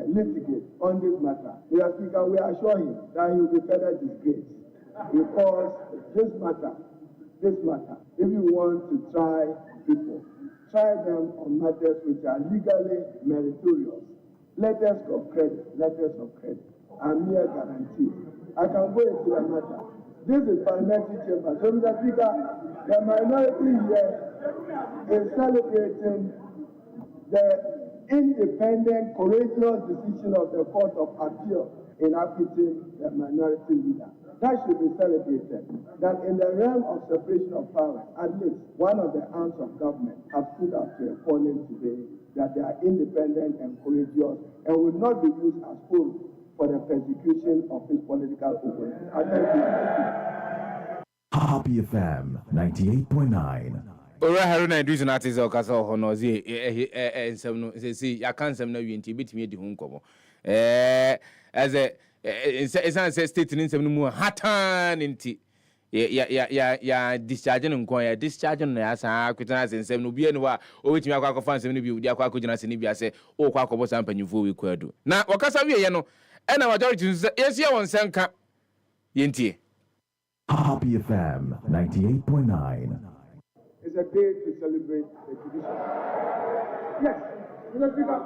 litigate on this matter. Mr. Speaker, we assure him that he will be further disgraced because this matter, if you want to try people, try them on matters which are legally meritorious. Letters of credit, and mere guarantees. I can go into the matter. This is parliamentary chamber. So, Mr. Speaker, the minority here is celebrating the independent, courageous decision of the Court of Appeal in acquitting the minority leader. That should be celebrated. That in the realm of separation of powers, at least one of the arms of government have stood up to a calling today that they are independent and courageous and will not be used as tools for the persecution of his political opponents. I thank you. Happy FM 98.9. Ora Haruna Idris na atize okasa hono zi ensem no se ya kansem na wienti bitimi edi hu nkomo as a state ni nsem no mu hatan nti ya discharge no nkon ya discharge no ya sa kwetana nsem no bia no wa o wetimi akwa fa nsem no bi udi akwa akogina se ni bia se o kwa akọbọ sa mpanyufo we kwadu na wakasa wie ye no na majority yesi ya won senka yentie. Happy FM 98.9. It's a day to celebrate the judiciary. Yes, Mr. Speaker.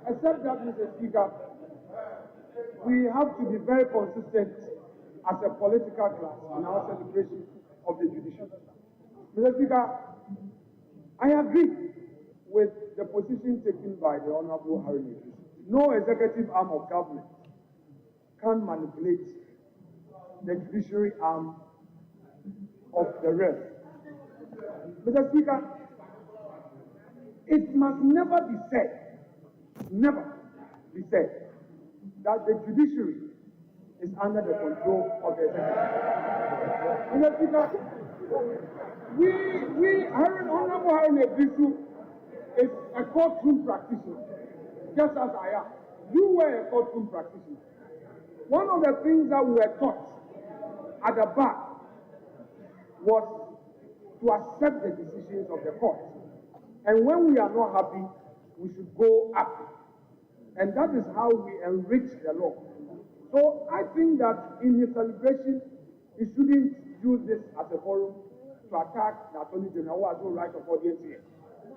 Except that, Mr. Speaker, we have to be very consistent as a political class in our celebration of the judiciary. Mr. Speaker, I agree with the position taken by the Honorable Harry Idris. No executive arm of government can manipulate the judiciary arm of the realm. Mr. Speaker, it must never be said that the judiciary is under the control of the executive. Mr. Speaker, Honorable Harry Idris is a courtroom practitioner, just as I am. You were a courtroom practitioner. One of the things that we were taught at the bar was to accept the decisions of the court. And when we are not happy, we should go up. And that is how we enrich the law. So I think that in his celebration, he shouldn't use this as a forum to attack the Attorney General who has no right of audience here.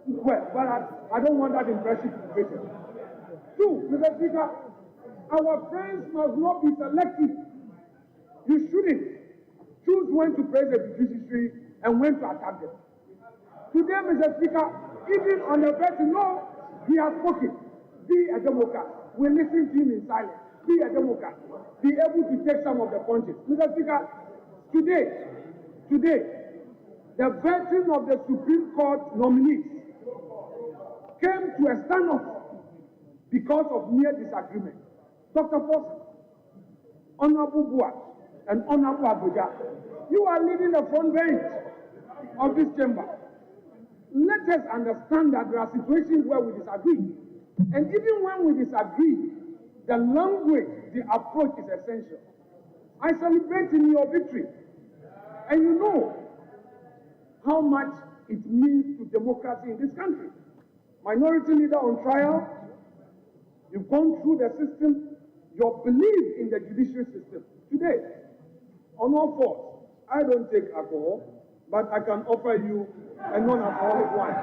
Well, but I don't want that impression to be created. Two, Mr. Speaker, our friends must not be selective. You shouldn't choose when to praise the judiciary and when to attack them. Today, Mr. Speaker, even on the person, no, he has spoken. Be a Democrat. We listen to him in silence. Be a Democrat. Be able to take some of the punches. Mr. Speaker, today, the veteran of the Supreme Court nominees came to a standoff because of mere disagreement. Dr. Forson, Honorable Buat, and Honorable Abuja, you are leading the front bench of this chamber. Let us understand that there are situations where we disagree. And even when we disagree, the language, the approach is essential. I celebrate in your victory. And you know how much it means to democracy in this country. Minority leader on trial, you've gone through the system, your belief in the judicial system. Today, on all fours, I don't take alcohol, but I can offer you a non-alcoholic wine.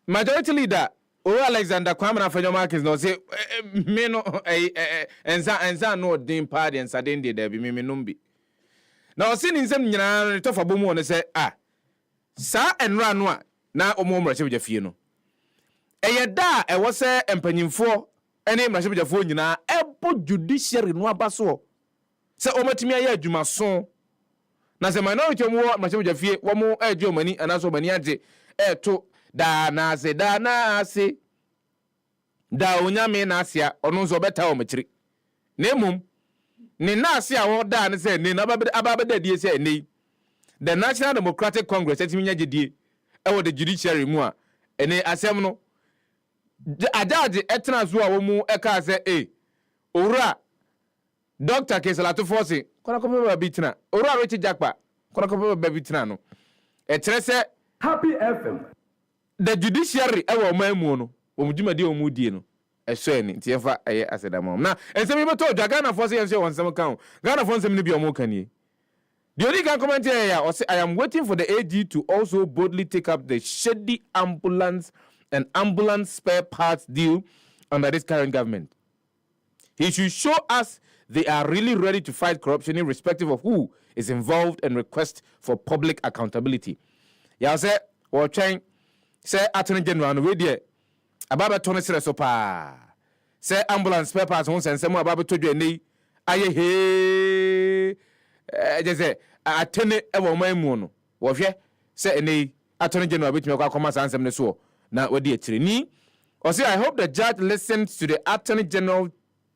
Majority leader, Alexander Kwamana for your markets, no say, me no, and no dim party and Saturday there be me numbi. Now, seeing some yana to for boom and say, sa and run one, now or more receive your funeral. Da, I was a empanning for any receive your phone, a judiciary no basso. Say, Omatimia, you must son. Na se minority more receive your fee, one more your money, and also many to da na se da unyame na asia ono zo beta o metri nemum ni na asia wo da ne se ni na ababeda die se ni the National Democratic Congress etiminya gidie e wo the judiciary mu a ene asem no ajaje etena zo a wo mu e ka se owura Dr. Ato Forson kona ko be bitina owura Richard Jakpa kona ko be bitina no e kire se Happy FM the judiciary ewo mamu no omudwumadi omudie no eso eni ntiyefa eye asedamom na ensem beto Ghana for say enso wonsem kan Ghana for nsem ni bi omo kan ye the only can comment here I am waiting for the AG to also boldly take up the shady ambulance spare parts deal under this current government. He should show us they are really ready to fight corruption irrespective of who is involved and request for public accountability. Ya say or trying say Attorney General no we there ababa to no sere so pa say ambulance spare parts won sense mo ababa to dwani aye he just say atene e wo man mu no wo hwe say ene Attorney General betime kwa koma sansem ne so na we dey tire ni or say I hope the judge listens to the Attorney General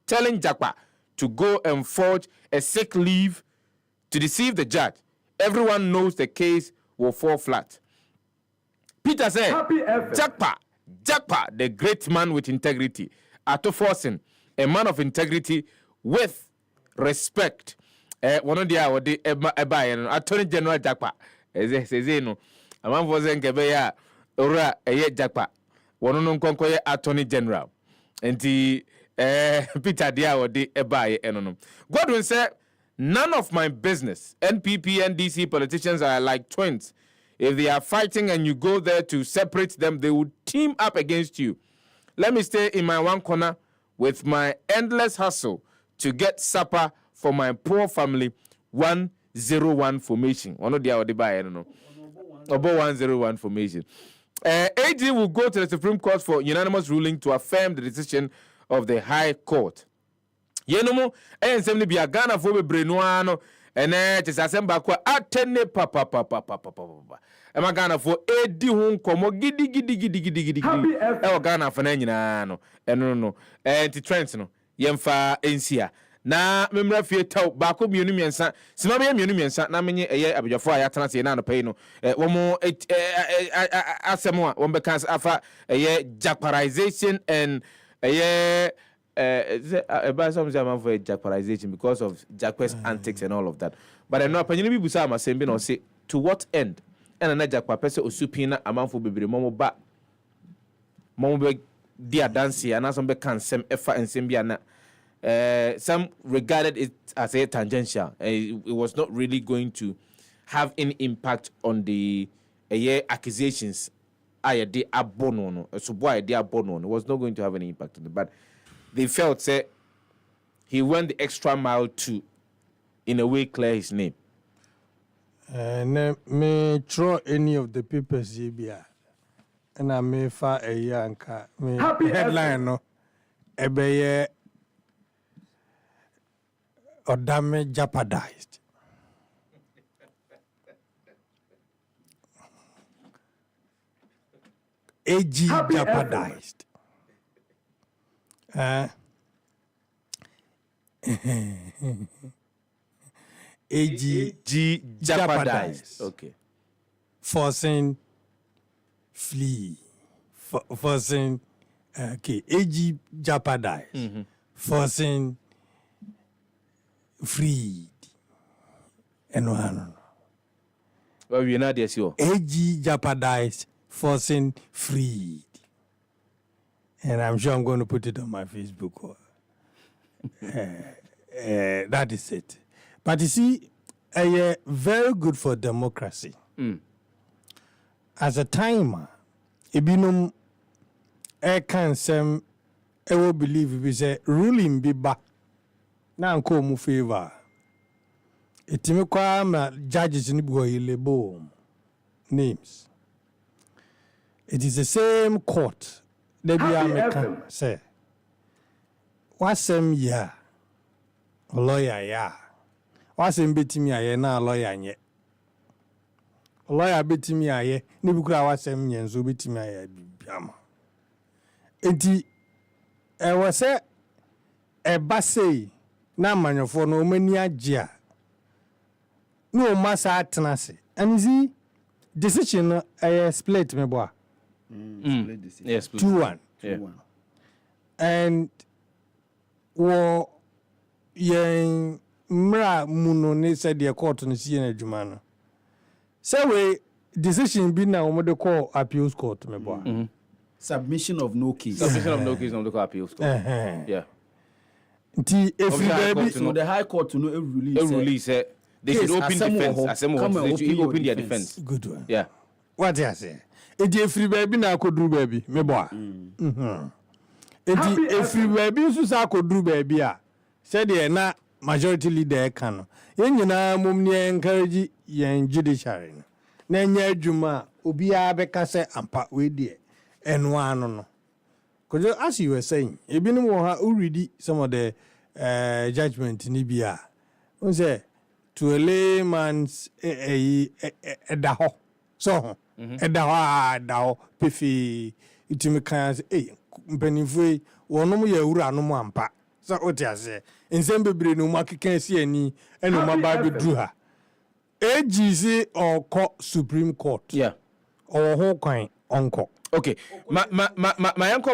telling Jakpa to go and forge a sick leave to deceive the judge. Everyone knows the case will fall flat. Peter said, Jakpa, the great man with integrity. Ato Forson, a man of integrity with respect. One of the Attorney General Jakpa. No, a man was in Kebeya, Ora, Jakpa. One of them Attorney General. And the Peter Dia or the Ebaye Enonom. Godwin said, none of my business. NPP and DC politicians are like twins. If they are fighting and you go there to separate them, they will team up against you. Let me stay in my one corner with my endless hustle to get supper for my poor family. 101 formation. One of the Ebaye, I don't know. About 101 formation. AG will go to the Supreme Court for unanimous ruling to affirm the decision of the High Court. Yenomo ensem bi Ghana fo bebre no ano ene te sasem ba kwa atene papa e ma Ghana fo edi hu nkomo gidi e o Ghana fo na nyina no eno no enti trends no yemfa ensia na memra fie taw ba ko mienu miensa sima be mienu miensa na menye eye abadwafo a yatena se na no pay no wo mo asemo a wo be kan afa eye japarization and eye some say for jackparization because of Jackp's antics and all of that. But I know opinion people say am saying no say to what end? And na Jackpa person osupina amanfo bebre momo be dia dance and some be can sem efa ensem bia na some regarded it as a tangential. It was not really going to have any impact on the accusations. It was not going to have any impact on it, but they felt say he went the extra mile to, in a way, clear his name. Me throw any of the papers here, and I may fire a yanka. Happy headline no, ebeye or damage jeopardized. AG jeopardized. AG jeopardized. Okay. Forcing flee. Forcing okay. AG jeopardized. Forcing freed. And one. Well, we're not there, sure. AG jeopardized. Forcing freed. And I'm sure I'm going to put it on my Facebook. That is it. But you see, very good for democracy. As a timer, ibinum can some will believe if we say ruling be back. Now come mu favor. Itimi kwa ma judges ni bugo ilebo names. It is the same court. They be American say. What's some ya? Lawyer ya. What's in betimi aye na lawyer nye. Lawyer betimi aye ni bukura wasem nye nzo betimi aye biama. Enti we say e ba say na manyofo no mani agye a no masa atenase. And you see decision split me boy. Yes, 2-1. Yeah. And yen mra muno ne said the court no see na adwuma no say we decision be now what they call appeals court, me boy. Submission of no case. Submission of no case on the appeals court. Yeah. So the High Court to know a release. They should open defense. They should open their defense. Good one. Yeah. What I say? If free baby now could do baby, me boy. If free baby so could do baby, said they na majority leader can. Yen na mum ni encourage yen judiciary. Na nya adwuma obi a beka say ampa we die enwa no. Because as you were saying, ebinum wo ha already some of the judgment ni bia. On say to a layman's edaho. So edaho pefi itimi kan say mpanimfo wonom ye wura no ampa. So what you say? Nsem bebre no makeka si ani eno maba bedru ha. AGC or court Supreme Court. Yeah. Or whole kind uncle. Okay. My uncle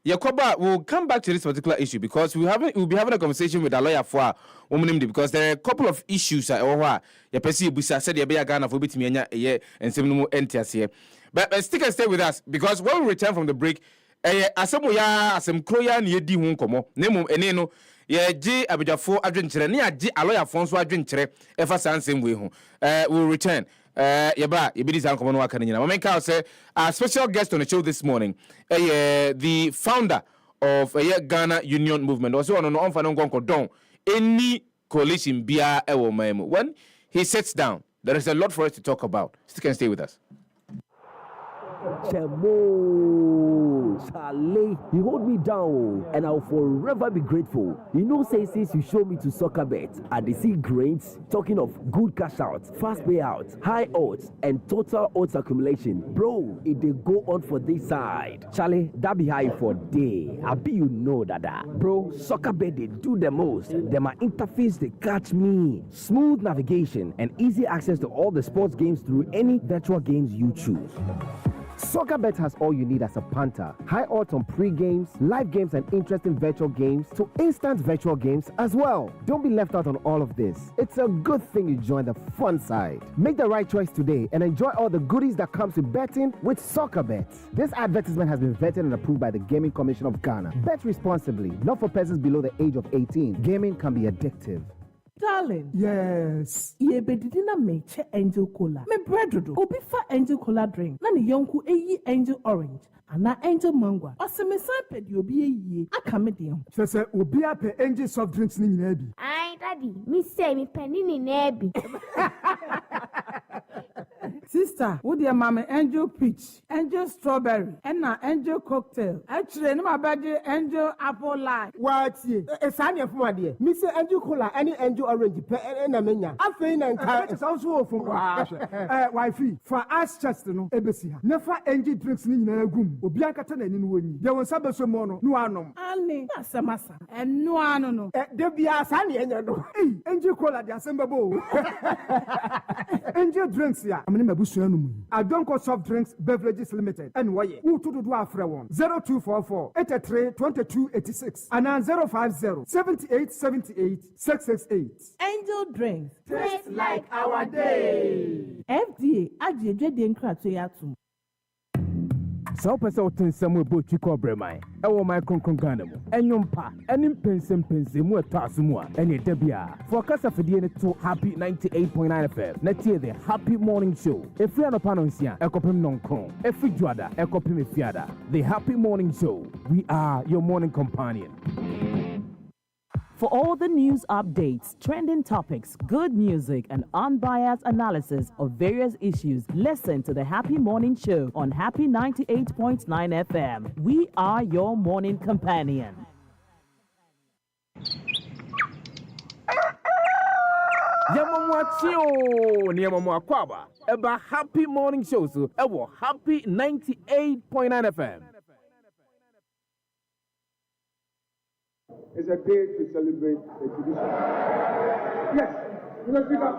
Yakoba will come back to this particular issue because we'll be having a conversation with a lawyer for woman because there are a couple of issues or you perceive Busa said you be a Ghana for bit me and some more entities here. But stick and stay with us because when we return from the break, asemo ya asem kroya na yedi ho nkomo nemo ene no ye gi abejafo adwenkyere ne agi aloya fonso adwenkyere efa sansem we ho we'll return yeba yebidi san nkomo no aka nyina mamenka say our special guest on the show this morning the founder of Ghana Union Movement also on no onfa no nkonko don any coalition bia ewo maimu when he sits down there is a lot for us to talk about. Stick and stay with us. Chemo, Charlie, you hold me down, and I'll forever be grateful. You know, say since you show me to soccer bet, I dey see grains. Talking of good cash outs, fast payouts, high odds, and total odds accumulation, bro. It dey go on for this side, Charlie. That be high for day. I be you know that, bro. Soccer bet they do the most. Them my interface they catch me. Smooth navigation and easy access to all the sports games through any virtual games you choose. SoccerBet has all you need as a punter. High odds on pre-games, live games, and interesting virtual games to instant virtual games as well. Don't be left out on all of this. It's a good thing you join the fun side. Make the right choice today and enjoy all the goodies that comes with betting with SoccerBet. This advertisement has been vetted and approved by the Gaming Commission of Ghana. Bet responsibly, not for persons below the age of 18. Gaming can be addictive. Darling. Yes. Ye bedidi na meche Angel Cola. Me bread obi fa Angel Cola drink. Na ne yonku eyi Angel Orange. Ana Angel Mango. Ose me san pedi obi eyi. Aka me de ho. Sese obi ape Angel soft drinks ni nyina bi. Ai daddy, me say me penny ni na bi. Sister, wo de mama Angel Peach, Angel Strawberry, and na Angel Cocktail. Actually, no my body Angel Apple Lime. What ye? Sanya fun ade. Me say Angel Cola any Angel Orange pe na menya. Afei na nka. It is also fun. Wifey, for us just no ebesi ha. Nefa Angel drinks ni nyina agum. Obi ankata na ni no wonyi. De won sabeso mo no no anom. Ani, na samasa. En no ano no. De bia sa na enya no. Angel Cola de asembabo. Angel drinks ya. Adonko Soft Drinks Beverages Limited. And why? Who to do after one? 0244 83 22 86 and 050 78 78 668. Angel Drinks. Taste like our day. FDA, Ajeje Denkrato Yatum. So person otin samu ebo twiko bremai ewo my kronkron Ghana mu enyompa enim pensem mu etasu a ene dabia for kasa fidie ne to happy 98.9 FM na tie the happy morning show efri anopa no nsia ekopem nonkron efri juada ekopem efiada the happy morning show. We are your morning companion. For all the news updates, trending topics, good music, and unbiased analysis of various issues, listen to the Happy Morning Show on Happy 98.9 FM. We are your morning companion. Yamamwachio Niamakwaba about Happy Morning Show so ewo Happy 98.9 FM. It's a day to celebrate the tradition. Yes, Mr. Speaker.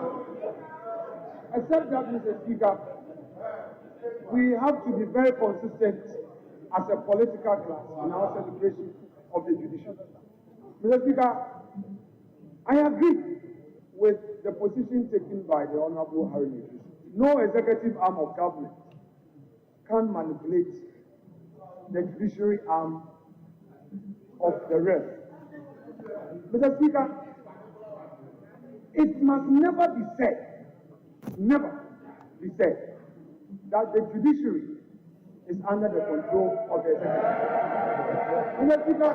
Except that, Mr. Speaker, we have to be very consistent as a political class in our celebration of the judiciary. Mr. Speaker, I agree with the position taken by the Honorable Harry Negus. no executive arm of government can manipulate the judiciary arm of the rest. Mr. Speaker, it must never be said that the judiciary is under the control of the executive. Mr. Speaker,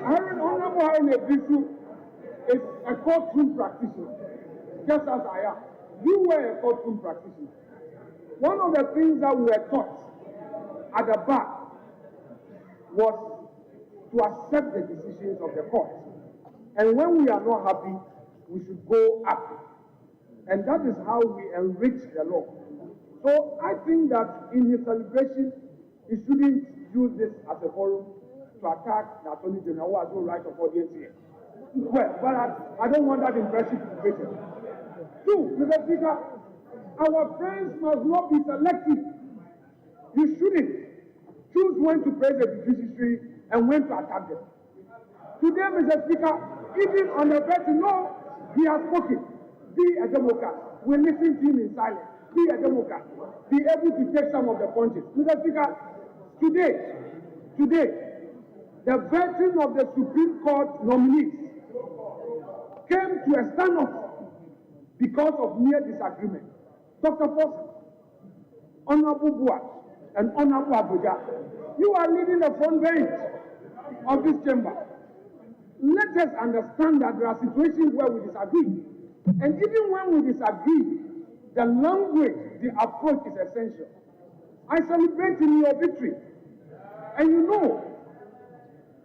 Honorable Harun Ebisu is a courtroom practitioner, just as I am. You were a courtroom practitioner. One of the things that we were taught at the bar was to accept the decisions of the court. And when we are not happy, we should go up. And that is how we enrich the law. So I think that in his celebration, he shouldn't use this as a forum to attack the Attorney General, who has no right of audience here. Well, but I don't want that impression to be created. Two, Mr. Speaker, our friends must not be selective. You shouldn't choose when to praise the judiciary and when to attack them. Today, Mr. Speaker, even on the person, no, he has spoken. Be a Democrat. We listen to him in silence. Be a Democrat. Be able to take some of the punches. Mr. Speaker, today, the veteran of the Supreme Court nominees came to a standoff because of mere disagreement. Dr. Forson, Honorable Buat, and Honorable Abuja, you are leading the front bench of this chamber. Let us understand that there are situations where we disagree. And even when we disagree, the language, the approach is essential. I celebrate in your victory. And you know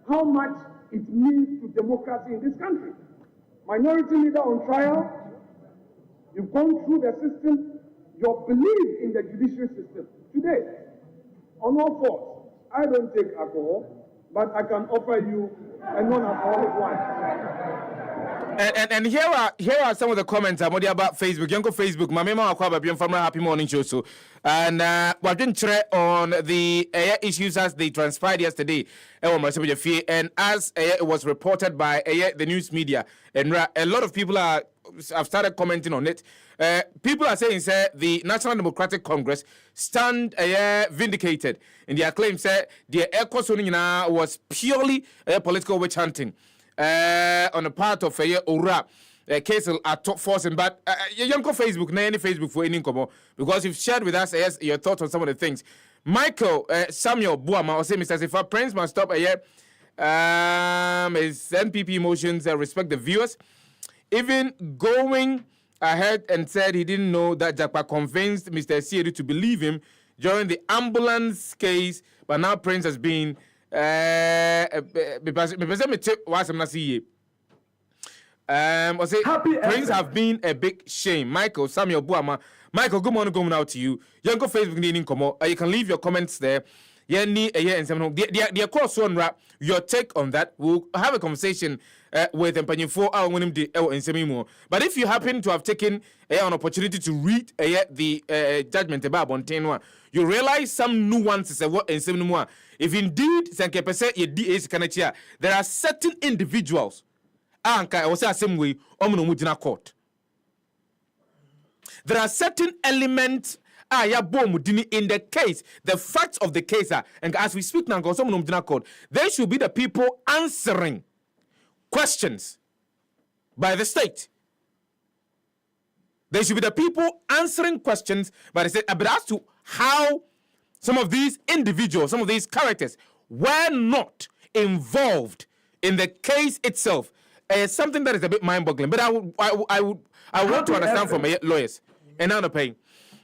how much it means to democracy in this country. Minority leader on trial, you've gone through the system, your belief in the judicial system. Today, on all fours, I don't take alcohol, but I can offer you a non-alcoholic wine. And here are some of the comments about Facebook. Yanko Facebook, my mema akwa ba from Happy Morning Show so. And we didn't try on the issues as they transpired yesterday. And as it was reported by the news media, and a lot of people have started commenting on it. People are saying the National Democratic Congress stand vindicated in their claims that the ECOSON was purely political witch hunting. On the part of Ora, case Ato Forson, but you don't go Facebook, any Facebook for any combo because you've shared with us your thoughts on some of the things. Michael Samuel Buama or say Mr. Sifa Prince must stop his NPP emotions respect the viewers. Even going ahead and said he didn't know that Japa convinced Mr. Siedu to believe him during the ambulance case, but now Prince has been Prince have been a big shame. Michael Samuel Buama. Michael, good morning, going out to you. You can go Facebook, you can leave your comments there. Your take on that. We'll have a conversation with Mpanyi4 but if you happen to have taken an opportunity to read the judgment about Bontenwa, you realize some nuances of what if indeed there are certain individuals there are certain elements in the case, the facts of the case are, and as we speak now, they should be the people answering questions by the state. They should be the people answering questions by the state. But as to how some of these individuals, some of these characters were not involved in the case itself, is something that is a bit mind-boggling. But I want to understand from lawyers. And now paying.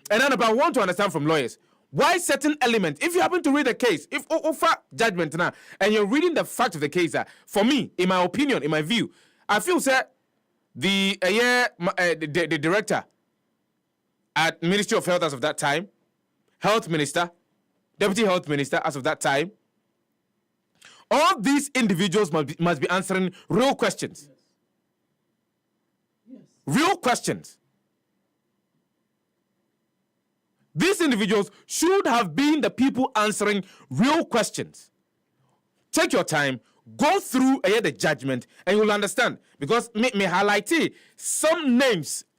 And then I want to understand from lawyers why certain elements, if you happen to read the case, if offer judgment now, and you're reading the fact of the case, for me, in my opinion, in my view, I feel that the director at Ministry of Health as of that time, health minister, deputy health minister as of that time, all these individuals must be answering real questions. Yes. Real questions. These individuals should have been the people answering real questions. Take your time, go through the judgment, and you'll understand. Because me highlight some names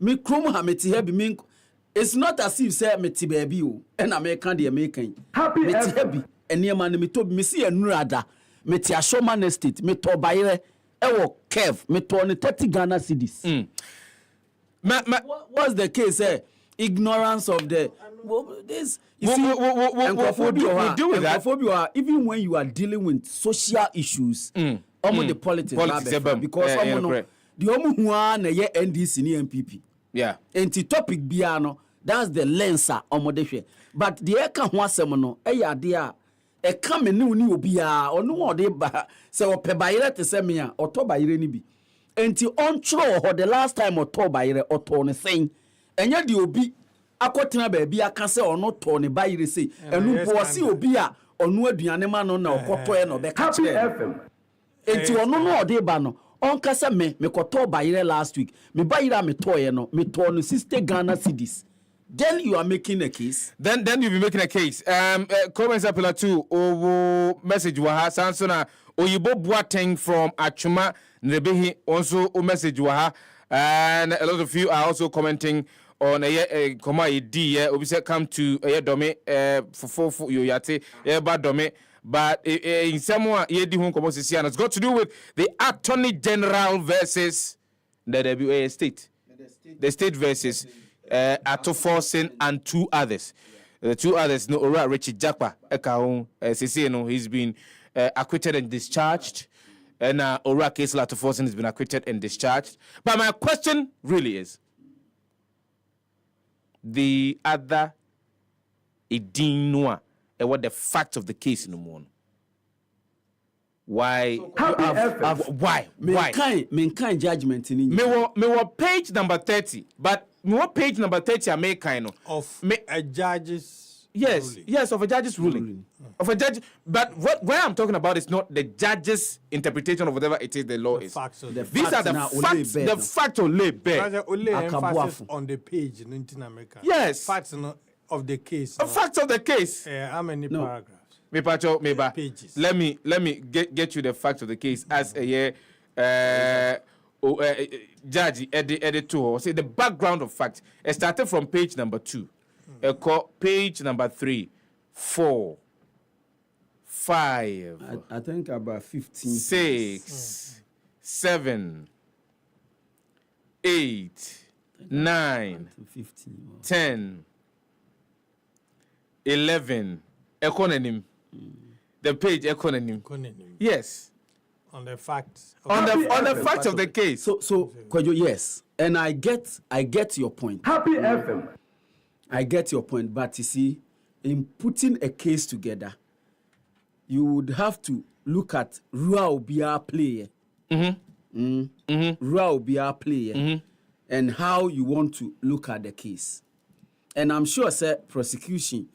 me krom ha meti hebi me it's not as if say meti baby o and American the American meti hebi ene ma no metobi me see enurada meti Ashoma estate meto bayire ewo kev meto ne 30 Ghana cedis. What's the case ignorance of the this you see we'll deal with that even when you are dealing with social issues almost the politics because the who are na ye NDC ni MPP and the topic biano that's the lenser omodehwe but the eka ho asem no ya de a eka me ne oni obi a ono ode ba se opebayire te se me a otobayire ni bi enti ontro ho the last time otobayire oto ne sen enya de obi akotena ba bia aka se ono to ne bayire sei enu bo se obi a ono aduane ma no na okoto e no be ka kire enti ono no ode ba no onka se me koto bayire last week me bayire me toye no me to no 60 Ghana cedis. Then you are making a case. Then you'll be making a case. Comments up too. Owo message waha sansona oyibo Boateng from Achuma Nebehi also a message waha, and a lot of you are also commenting on a comma d obi say come to a dome for you yate bad dome. But in someone ye di hun komo sisi and it's got to do with the Attorney General versus the WA state. The state versus Ato Forson and two others. The two others, no, Richard Jakpa, he's been acquitted and discharged. And Ora case Ato Forson has been acquitted and discharged. But my question really is the other Idinua and what the facts of the case in the morning. Why? Why? Me kind judgment in me were page number 30, but what page number 30 I make kind of a judge's ruling. Yes, of a judge's ruling. Of a judge, but what I'm talking about is not the judge's interpretation of whatever it is the law is. These are the facts. The facts are laid bare. Only emphasis on the page in America. Yes, facts of the case. Facts of the case. How many paragraphs? Pages. Let me get you the facts of the case as a judge editor. Say the background of facts. It started from page number 2. Page number 3, 4, 5. I think about 15. 6, 7, 8, 9, 15, 10, 11. Econonym. The page econonym. Yes. On the facts. On the facts of the case. So Kwajo, yes. And I get your point. Happy FM. I get your point, but you see, in putting a case together, you would have to look at Rua Obia player. Rua Obia player. And how you want to look at the case. And I'm sure, sir, prosecution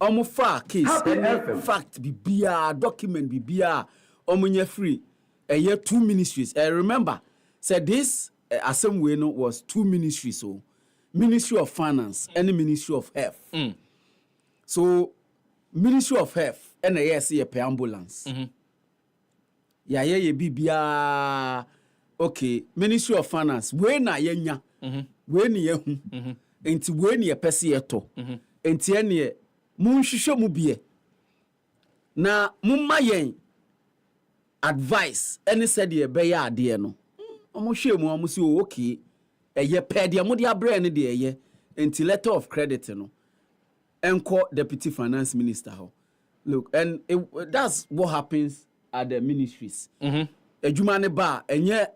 omo fa case fact bibia document bibia omo free year 2 ministries. Remember said this assembly no was 2 ministries, so Ministry of Finance and the Ministry of Health. So Ministry of Health and a per ambulance. Ye bibia okay. Ministry of Finance we na yenya we ni yehu enti we ni pese yeto enti ene munhwehwe mu bie na mumma yen advice any said ye be ya ade no omohwe mu amusi o okay eye pede mo de abre ne de eye enti letter of credit no enko deputy finance minister ho look and that's what happens at the ministries ejuma ne ba enye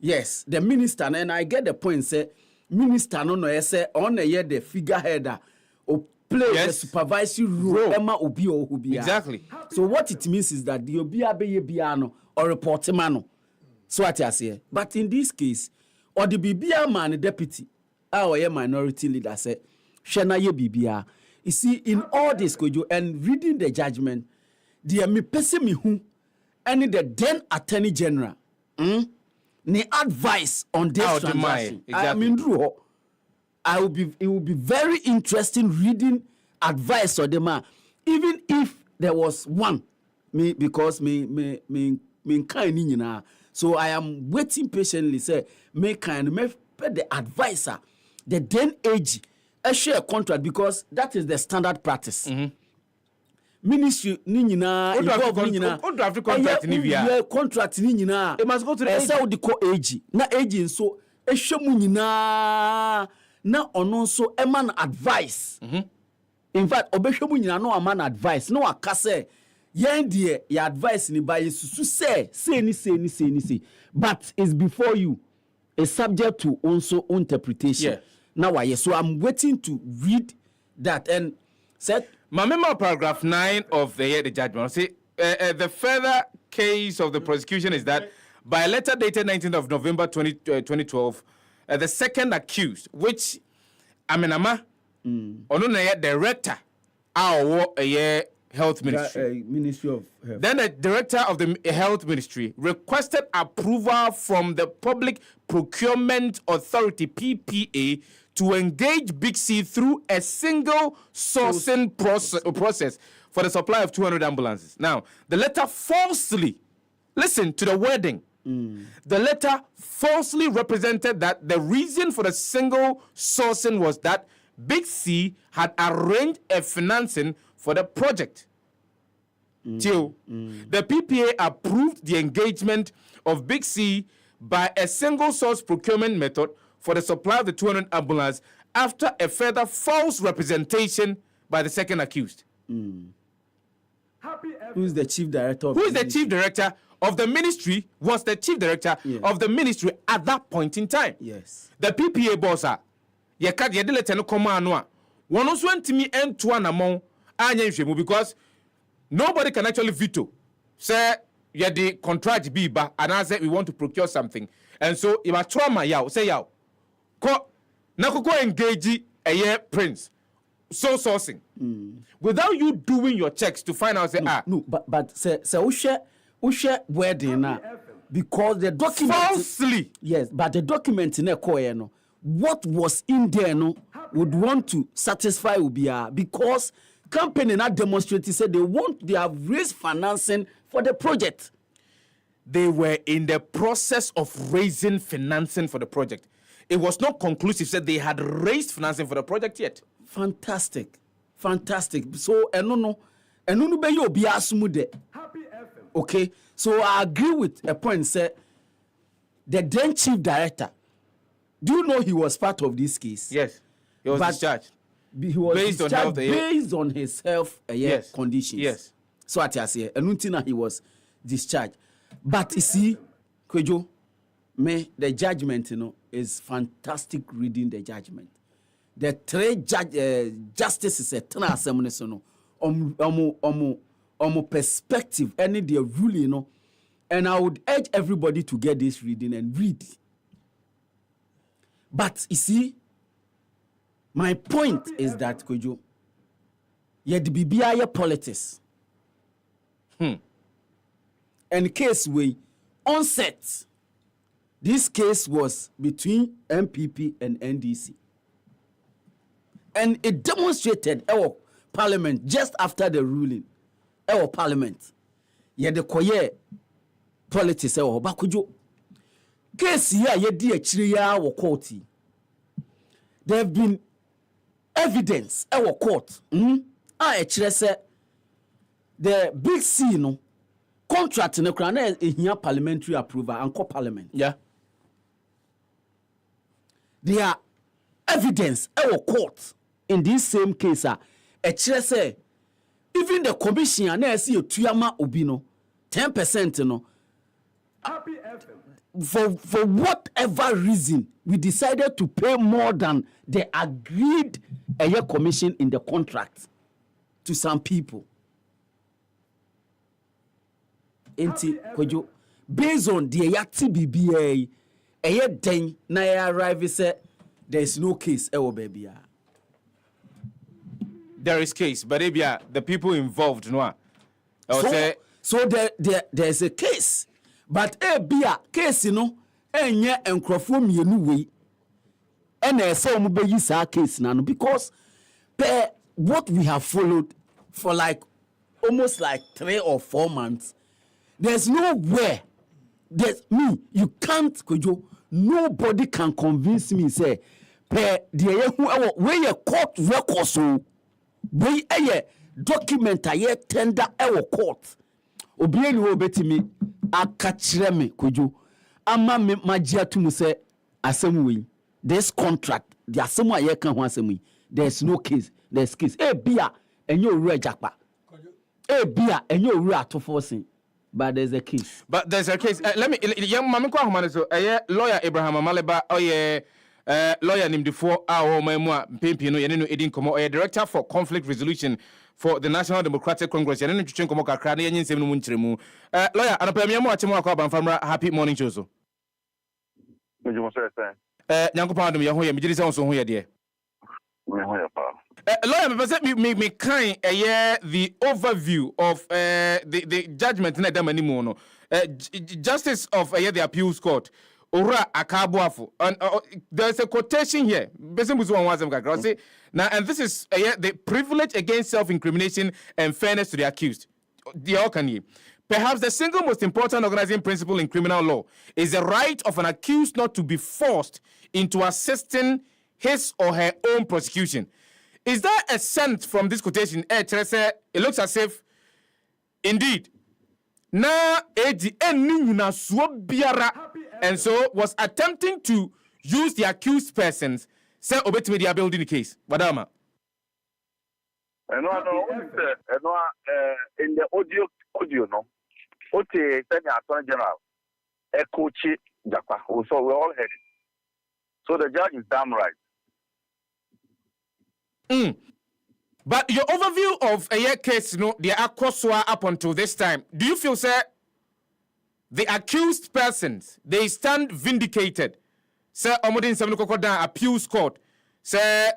yes the minister and I get the point say minister no say on eye the figurehead play the supervisory role. Emma Obi or Hubia. Exactly. So what it means is that the Obia be biano or report mano. So what I say. But in this case, or the Bibia man deputy, our minority leader said, Shana ye Bibia. You see, in all this Kojo and reading the judgment, the me pese me who and the then Attorney General ni advice on this transaction. Exactly. I mean, it will be very interesting reading advice on the man, even if there was one. Because me kind. So I am waiting patiently. Say me kind me expect the advisor, the then AG, share a contract because that is the standard practice. Ministry ni nyina involve ni nyina contract ni via contract ni nyina it must go to the AG the call AG na AG nso ehwemu nyina na ono nso e man advice in fact obehwemu nyina no man advice no akase yen de your advice ni by susu say ni but it's before you is subject to also interpretation now why so I'm waiting to read that and said my memo paragraph 9 of the judgment say the further case of the prosecution is that by a letter dated 19th of November 2012 the second accused which Amenama ono na director our health ministry Ministry of Health. Then the director of the health ministry requested approval from the Public Procurement Authority PPA to engage Big C through a single sourcing process for the supply of 200 ambulances. Now, the letter falsely, listen to the wording. The letter falsely represented that the reason for the single sourcing was that Big C had arranged a financing for the project. Till the PPA approved the engagement of Big C by a single source procurement method for the supply of the 200 ambulance after a further false representation by the second accused. Who is the chief director of Who is the chief director of the ministry was the chief director of the ministry at that point in time. Yes. The PPA boss yedi letter no come ano one also ntimi ento anamon anya nhwemu because nobody can actually veto. Say yedi contract be ba and I say we want to procure something. And so if a trauma yaw say yaw ko na ko engage a prince so sourcing without you doing your checks to find out say but say ushe wedding na because the document falsely yes but the document in a no what was in there no would want to satisfy Ubia because company not demonstrated said they have raised financing for the project. They were in the process of raising financing for the project. It was not conclusive, said they had raised financing for the project yet. Fantastic. So, no be you be asmude. Okay, so I agree with a point, say, the then chief director, do you know he was part of this case? Yes, he was discharged. He was discharged based on his health conditions. Yes. So at I say, and he was discharged. But you see, Kwejo, the judgment, is fantastic reading the judgment. The three justices perspective, any their ruling, and I would urge everybody to get this reading and read. But you see, my point is that Kwejo, yet BBI politics. And case we onset. This case was between MPP and NDC. And it demonstrated our parliament just after the ruling. Our parliament. Yet the koye politics our bakujo. Case here ye di achiriya our court. There have been evidence our court. Say the Big C contract in the crown is here parliamentary approval and co-parliament. Yeah. There are evidence our court in this same case say even the commission na see tuyama obino 10% for whatever reason we decided to pay more than the agreed commission in the contract to some people. Based on the yati BBA, den na arrive say there is no case baby. There is case, but the people involved no. So there is a case, but case enye enkrofo mienu we ena say omo be use case na no because per what we have followed for almost 3 or 4 months. There's nowhere. You can't, Kojo, nobody can convince me say per the way a court record so we a document a tender our court obi eni wo betimi aka kire me kojo ama me magia to mu say asem we this contract the asem aye kan ho asem yi there's no case there's case bia enye owura jakpa bia enye owura Ato Forson. But there's a case. Let me young mama ko ahoma so lawyer Abraham Amaleba lawyer nimdifo a o mamua mpempi no yene no edin komo director for conflict resolution for the National Democratic Congress yene no twetwe komo kakra na yensem no mu nkyeremu lawyer anapamia mo atemo akwa banfamra happy morning show so mejo say nyanko pa adom ye ho ye mejiri se so ho ye de lawyer, me kind the overview of the judgment in the Justice of the Appeals Court. Ora Akabuafu. And there's a quotation here. Now, and this is the privilege against self-incrimination and fairness to the accused. Perhaps the single most important organizing principle in criminal law is the right of an accused not to be forced into assisting his or her own prosecution. Is there a sense from this quotation? It looks as if, indeed, and so was attempting to use the accused persons. Say, obey they are building the case. Wadama. In the audio, no. Ote send the Attorney General, Ekochi Japa. So we all heard it. So the judge is damn right. But your overview of a case, the acquits up until this time, do you feel, sir, the accused persons, they stand vindicated? Sir, Omodin Samnukokoda Appeals Court, sir,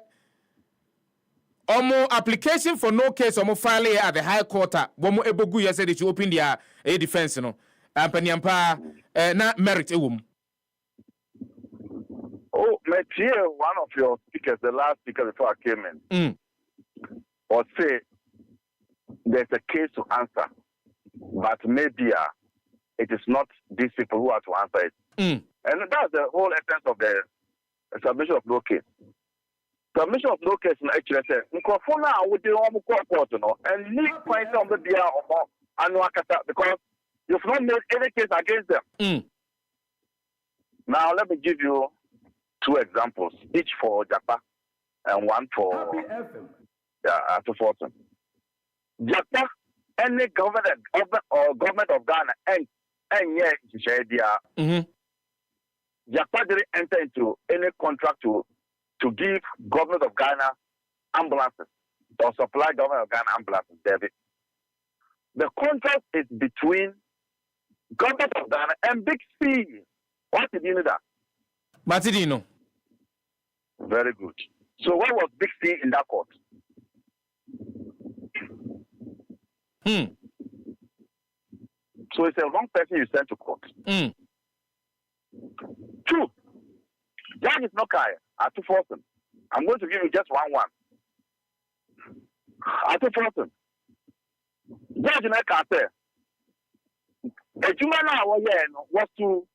Omo application for no case, Omo file at the High Court, Womo Ebogu, you said that you open their defense, no, and Penyampa, not merit a woman. Oh, Mathieu, one of your speakers, the last speaker before I came in, or say there's a case to answer, but maybe it is not these people who are to answer it. And that's the whole essence of the submission of no case. Submission of no case actually says, Microphone would do all court, and leave point on the beer or because you've not made any case against them. Now, let me give you two examples, each for Japa and one for Ato Forson. Japa, any government of Ghana, and Japa didn't enter into any contract to give government of Ghana ambulances or supply government of Ghana ambulances, David. The contract is between government of Ghana and Big C. What did you know that? Matidino. Very good. So what was Big C in that court? So it's a wrong person you sent to court. Two, judge is not Kaya, Ato Forson. I'm going to give you just one. Ato Forson. Judge in Ekate. A Jumana was to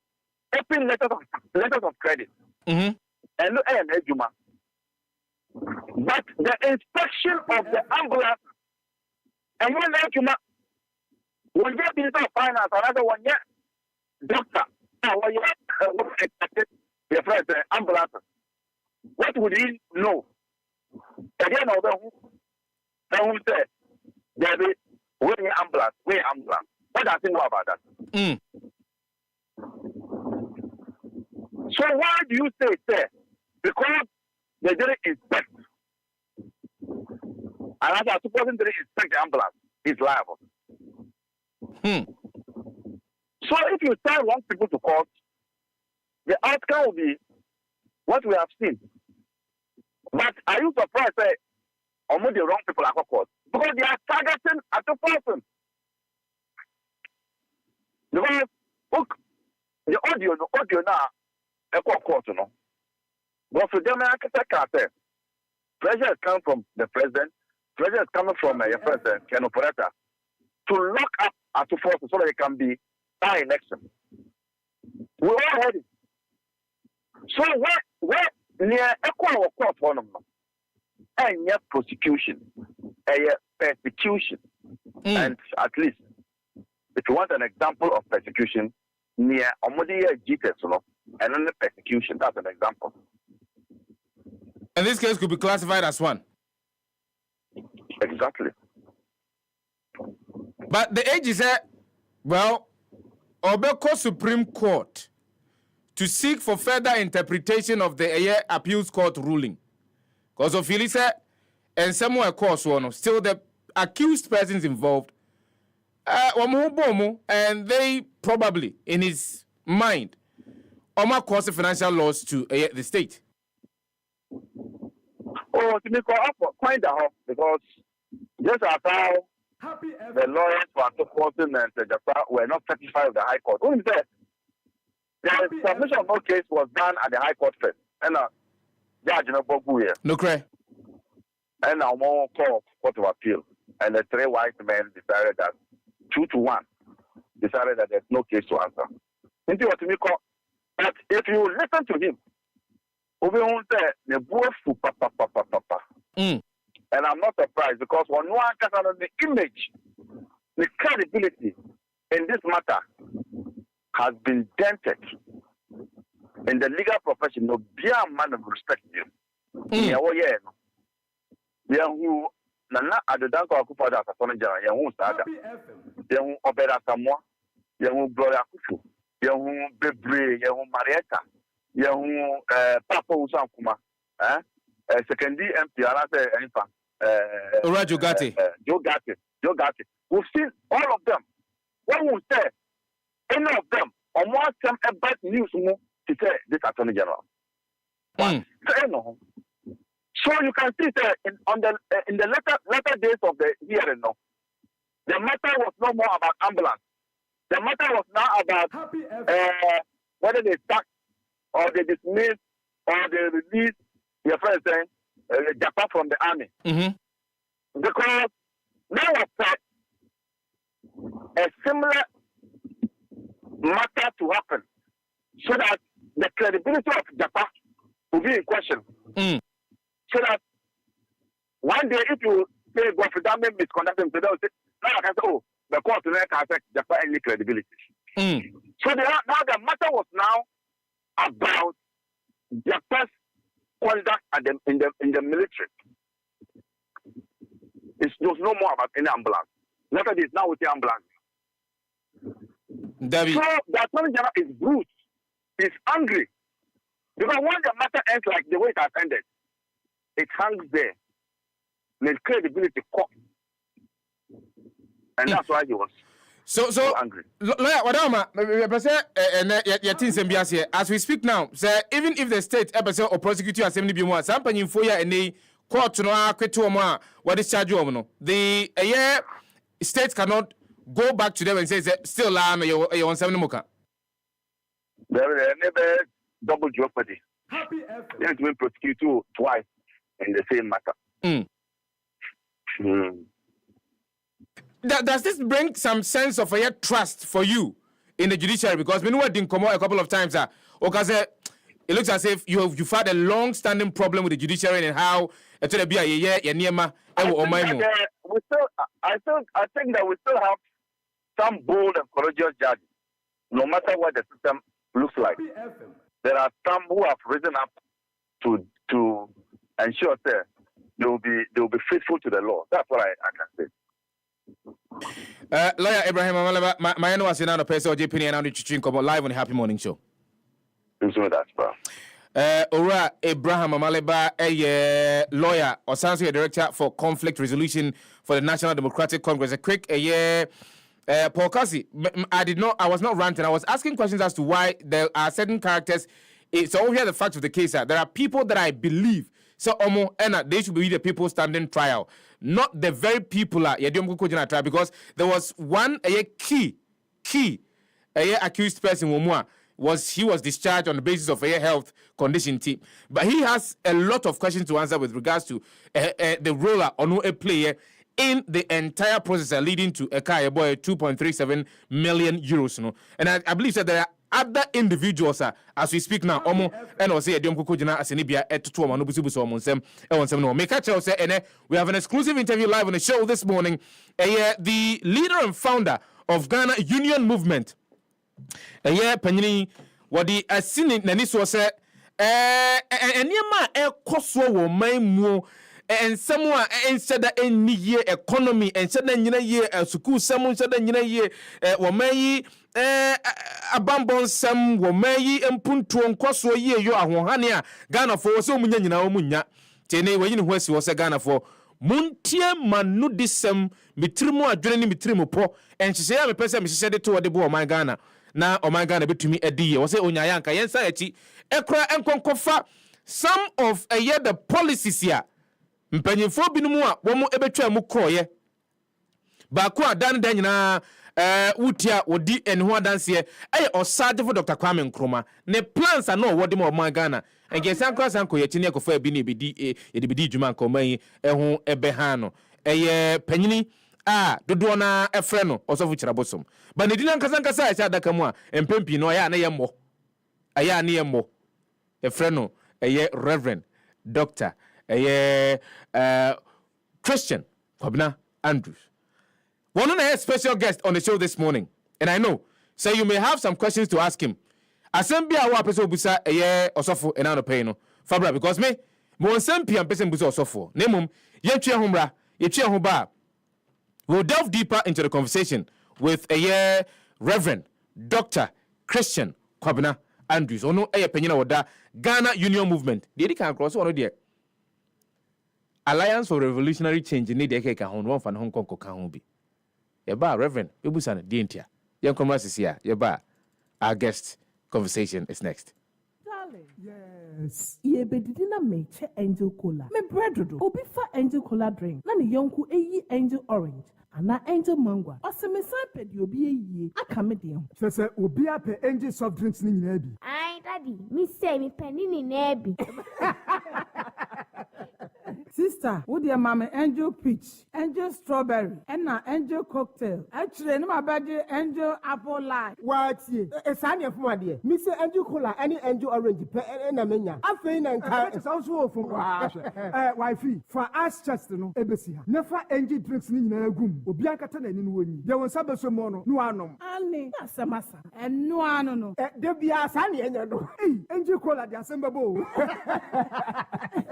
open letters of credit. And Ejuma. But the inspection of the ambulance and when Ejuma will get Minister of Finance, another one yet, doctor, the first ambulance. What would he know? Again, who said, David, we ambulance. What does he know about that? So why do you say that? Because they didn't inspect. And as a person didn't inspect the ambulance, he's liable. So if you send wrong people to court, the outcome will be what we have seen. But are you surprised that almost the wrong people are court? Because they are targeting Ato Forson. Because look, the audio now, court, but for them, pressure is coming from the president, pressure is coming from your president, an operator, to lock up Ato Forson so that it can be by election. We all heard it. So where near equal court one of them, and yet prosecution, persecution, and at least if you want an example of persecution near Omodia Jesus, and then the persecution, that's an example. And this case could be classified as one. Exactly. But the AG said, well, Obeko Supreme Court to seek for further interpretation of the appeals court ruling. Because of Felisa and somewhere course one, still the accused persons involved, and they probably, in his mind, cause financial loss to the state. Oh, to make up point out because just as how the lawyers for Ato Forson and Japan were not satisfied with the High Court. Who is that? The submission of no case was done at the High Court first. And Judge Nobogu. No cry. And now more Court of Appeal. And the three white men decided that 2-1 decided that there's no case to answer. Into what me call. But if you listen to him, and I'm not surprised because when one can the image, the credibility in this matter has been dented in the legal profession. No, be a man of respect. Yeah, who Nana at the Danko Akupada as a son general, Yahu Sada, Yahu Obeda Samoa, Yahu Gloria Kufu, Yahu Bebre, Yahu Marietta, Yahu Papa Usankuma, secondary MP, Joe Gatti. Joe Gatti. We've seen all of them. When we say any of them, on one time a bad news to say this Attorney General. So you can see that in the latter days of the hearing, the matter was no more about ambulance. The matter was now about whether they sack or they dismiss or they release your friend saying Japan from the army. Because now a similar matter to happen so that the credibility of Japan will be in question. So that one day if you say Godfrey misconduct them, now I can say, oh, the court can affect Japan any credibility. So now the matter was now about Japan's conduct in the military. It was no more about any ambulance. Look at this now with the ambulance. David. So the Attorney General is bruised. He's angry. Because when the matter ends like the way it has ended, it hangs there. The credibility caught. And that's why he was so angry. As we speak now, sir, even if the state episode or prosecutor assembly be more, some penny for any court no acquit what is charge no. The state cannot go back to them and say still you on 7 moka. There is never double jeopardy. They have to prosecute you twice in the same matter. Does this bring some sense of trust for you in the judiciary? Because we know what didn't come out a couple of times. It looks as if you've had a long-standing problem with the judiciary and how it's going to be a year. I think that we still have some bold and courageous judges, no matter what the system looks like. There are some who have risen up to ensure that they will be faithful to the law. That's what I can say. Lawyer Abraham Amaleba, my name is Sinano Peso, JP, and I'm live on the Happy Morning Show. Ora Abraham Amaleba, a lawyer, or Sansu, director for conflict resolution for the National Democratic Congress. A quick Paul Cassie, I was not ranting. I was asking questions as to why there are certain characters. So over here, the fact of the case are there are people that I believe so they should be the people standing trial, not the very people trial, because there was one key accused person he was discharged on the basis of a health condition team, but he has a lot of questions to answer with regards to the role or a player in the entire process leading to a 2.37 million euros. And I believe that there are other individuals as we speak now omo and also ediom koko gina asenibia etoto omo no busubuso omo nsem e wonsem no make a say ene we have an exclusive interview live on the show this morning. The leader and founder of Ghana Union Movement panyini wadi asini nani so say enema ekoso wo manmu ensem a enseda enniye economy enseda nyina ye school sem enseda nyina ye wo mayi abambon sem wo mayi empuntuo nkoso ye yo ahohane a Ghana for so munya nyina wo munya tene wanyini ho asi wo se Ghana for muntie manu disem mitrimu adwene ni mitrimu po enhyehye ya mepese mehye de to wode bo oman Ghana na oman Ghana betumi ediye wo se onyaya anka yensa achi ekra enkonkofa some of the policies ya mpanyimfo binumu a wo mu ebetwa mu kroye ba ko adan dan nyina wutia wodi enho adanse osadefo Dr. Kwame Nkrumah ne plans are no wodi mo oman Ghana enke sanko ye chini akofa bi ne ebedi edibedi djuma nkoman yi eho ebeha no panyini dodo na efre no osofu kirabosom ba ne dina nkasa ya adaka mu a empempi no ya na ye mo efre no Reverend Dr. Christian Kwabena Andrews. One of the special guest on the show this morning, and I know, so you may have some questions to ask him. Assembly awa person busa osofo enano pay no fabra because me nsempia person busa osofo nemum yetwe homra yetwe ho ba. We'll delve deeper into the conversation with Reverend Dr. Christian Kwabena Andrews. Ono penyina woda Ghana Union Movement. Dey kan cross one there. Alliance for Revolutionary Change ni dey ka ho one fan Hong Kong ka ho bi. Yeba Reverend ebusa na dey ntia. Yen komra sisia yeba our guest conversation is next. Darling. Yes. Ye bedidi na meche Angel Cola. Me bread obi fa Angel Cola drink. Na ne yonku Angel Orange. Ana Angel Mango. Ose me san pedi obi eyi aka me de ho. Sese obi ape Angel soft drinks ni nyina bi. Ai daddy, me say me penny ni na bi. Sister, wo de mama Angel Peach, Angel Strawberry, and na Angel Cocktail. Actually, no my body Angel Apple Lime. What ye? Sanya from ade. Me say Angel Cola, any Angel Orange, na menya. Afei na nka. It sounds so from wifey. For us just no ebesi ha. Never Angel drinks ni nyina agum. Obi ankata na ni no woni. De won sabe so mo no anom. Ani, na samasa. En no ano no. De bia sa na enya no. Angel Cola de asembabo.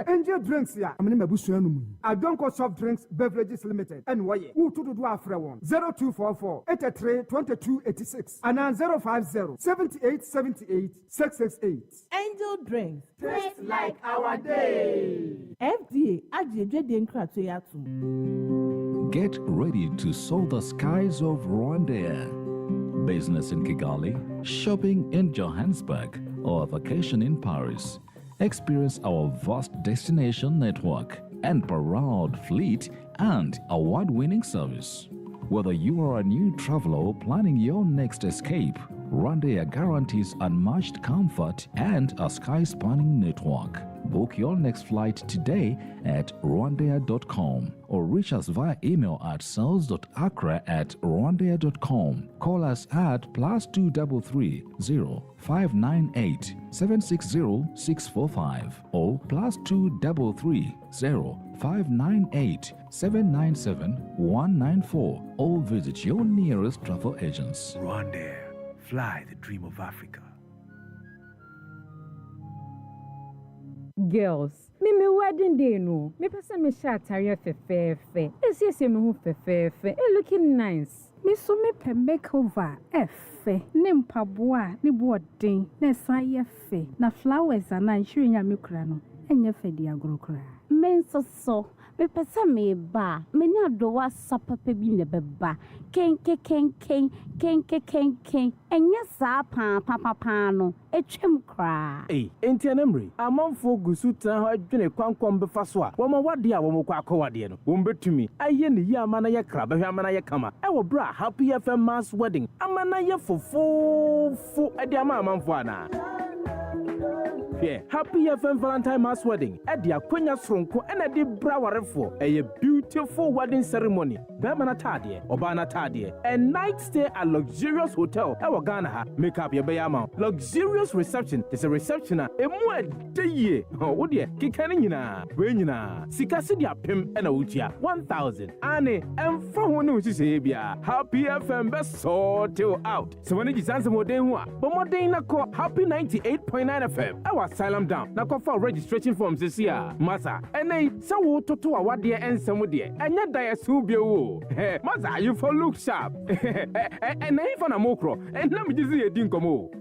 Angel drinks ya. Adonko Soft Drinks Beverages Limited. And why? Who to do after one? 0244 83 22 86 and 050 78 78 668. Angel Drinks. Taste like our day. FDA Ajede Nkratoyatu. Get ready to soar the skies of Rwanda. Business in Kigali, shopping in Johannesburg, or vacation in Paris. Experience our vast destination network and proud fleet and award-winning service. Whether you are a new traveler or planning your next escape, Rwanda guarantees unmatched comfort and a sky-spanning network. Book your next flight today at rwandair.com or reach us via email at sales.accra@rwandair.com. Call us at +233 0598 760 645 or +233 0598 797 194 or visit your nearest travel agents. Rwandair, fly the dream of Africa. Girls, me wedding day no. Me person me shirt attire fefefe. Esi me hu fefefe. Looking nice. Me so me pe makeover efe. Ne mpaboa ne boden. Na saye fe. Na flowers ana nhwinya me kura no. Enye fe di agrokura. Men so. Me pesa me ba. Me ni adowa sapapa bi ne beba. Ken. Enye sa pa no. Etwem kra. Enti anemre. Amanfo gusu tan ho adwene kwankom befa so a. Wo ma wade a wo mo kwa akowade no. Wo mbetumi. Aye ne yi amana ye kra. Behwe amana ye kama. Wo bra Happy FM mass wedding. Amana ye fofo. Ade ama amanfo ana. Yeah, Happy FM Valentine Mass Wedding. Edia Quenya Sronko and Eddie Brawarefo. A beautiful wedding ceremony. Bemana Tadie, Obana Tadie. A night stay at luxurious hotel. Ewa Ghana. Make up your bayama. Luxurious reception. There's a reception. A more day. Oh, what dear? Kikanina. Wenina. Sikasidia Pim and Utia. 1,000. Ane. And from one who is Happy FM best sort you out. So when you answer more than one. But more than a call Happy 98.9 FM. I was silent down. Now call for registration forms this year. Massa. And they so to our dear and some dear. And yet I assume you. Massa, you for look sharp. And I found a mokro. And let me just see a dinkomo.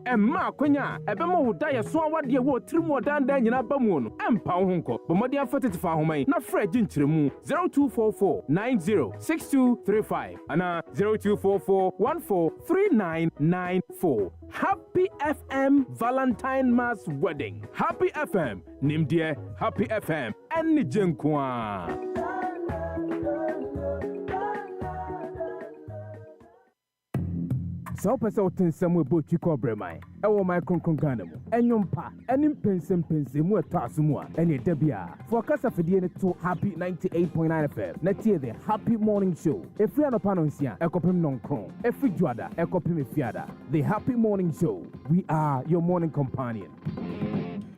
And Ma Quenya, a bemo would die a swan what dear word 3 more than in a bamoon. And Pounko. But my dear fatted for home. Not Fred Jintrimu 0244 906235. And 0244 143994. Happy FM Valentine Mass Wedding. Happy FM. Nim dear Happy FM. And Nijenkwa. So person tin samwe bo chiko bremai e wo my kronkron Ghana mu enyompa enim pensem mu eto asumu a ene dabia for kasa fidie ne to Happy 98.9 FM na tie the Happy Morning Show efri anopa no nsia ekopem nonkron efri juada ekopem efiada the Happy Morning Show. We are your morning companion.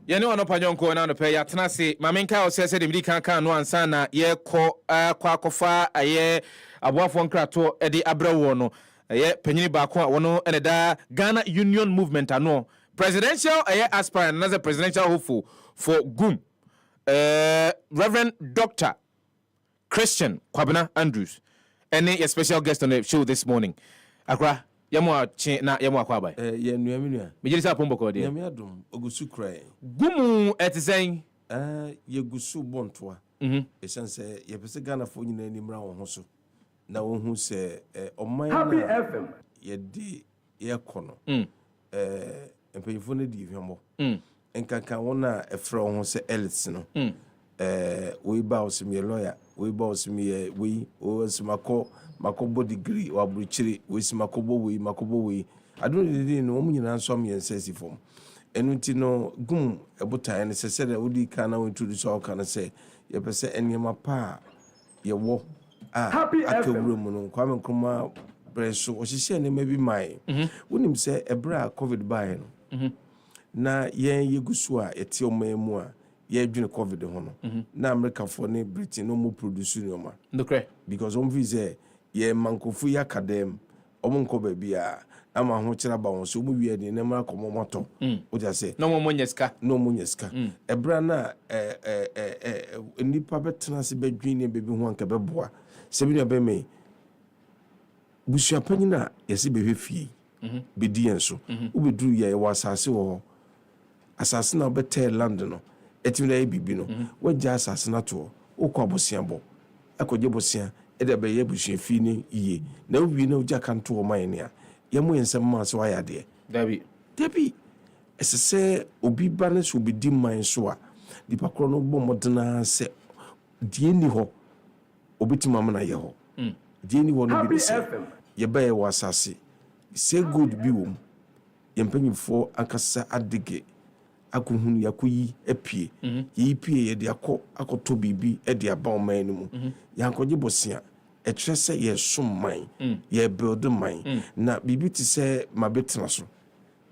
Yene wano panyonko na no pe ya tena se mamenka o se de midi kan no ansa na ye ko akofa aye aboafo nkrato e de abrawo no penyini baako a wono ene da Ghana Union Movement ano presidential aspirant another presidential hopeful for GUM Reverend Dr. Christian Kwabena Andrews any a special guest on the show this morning. Akra yamo chi na yamo akwa ye nuaminu me jiri sa pombo ko de yame adom ogusu krai GUM etisen ye gusu bontoa esense ye pese Ghana fo nyina nimra wo ho so na wo hu se oman Happy FM ye di ye kono empanyfo ne di hwemo enkankan wona efra wo ho se elites no we ba osimi lawyer we ba osimi we o simako makobo degree wa bruchiri we simakobo we makobo we adoni no mu nyina nso am yensensi form enuti no GUM ebutan ne se de odi kana we introduce all kana se ye pese enyema pa ye wo Happy FM no kwame nkruma preso ohihye ne mabi mai wonim se ebra covid buy no na ye gusu a eti omamu a ye adwene covid ho no na America for ne Britain no mo produce no ma because on visa ye mankofu ya kadem omonko ba bia ama ho kira ba won so mu wie de ne mara komo moto o ja se no mo nyeska ebra na nipa betena se badwini bebi ho anka beboa sebi be me busua panyina yesi behwe fie bedi enso ubeduru ye wasase wo asase na betel land no etimi na ebibi no wagya asase na to okwa bosia bo akoje bosia ede be ye busua fie ni iye na ubi na ugya kanto wo man ne a ye mo yensem ma so ayade dabi esese obi ba ne so bedi man so a dipa kro no bo modena se die ni ho obitima mana ye ho die ni wo no bi se ye ba ye wasase say good bi wo ye mpanyifo akasa adege akohunu yakoyi apie ye pie ye de akoto bibi e de aba oman ni mu yankoje bosia e kire se ye somman ye build man na bibi ti se mabetena so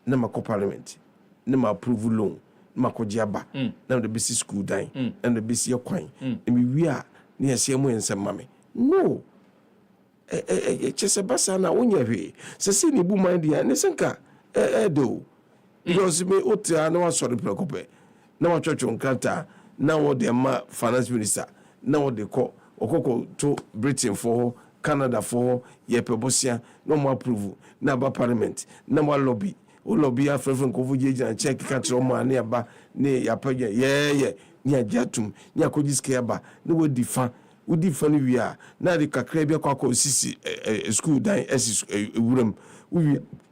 na mako parliament na ma approve loan na makoje aba na de bisi school dan na de bisi yakwan na mi wi a na ye se mo ensem mame no chese basa na wonya hwe se si ni bu man dia ne senka do because me otia na wa sori prekope na wa chocho nkanta na wo de ma finance minister na wo de ko okoko to Britain for Canada for ye pebosia no mo approve na ba parliament na mo lobby o lobby afrefren ko fu jeja check country o ma na ba ne ya page ye ni ajatum ni akojiske aba ne wo difa udi fani wia na de kakra bia kwa sisi school dan esi wuram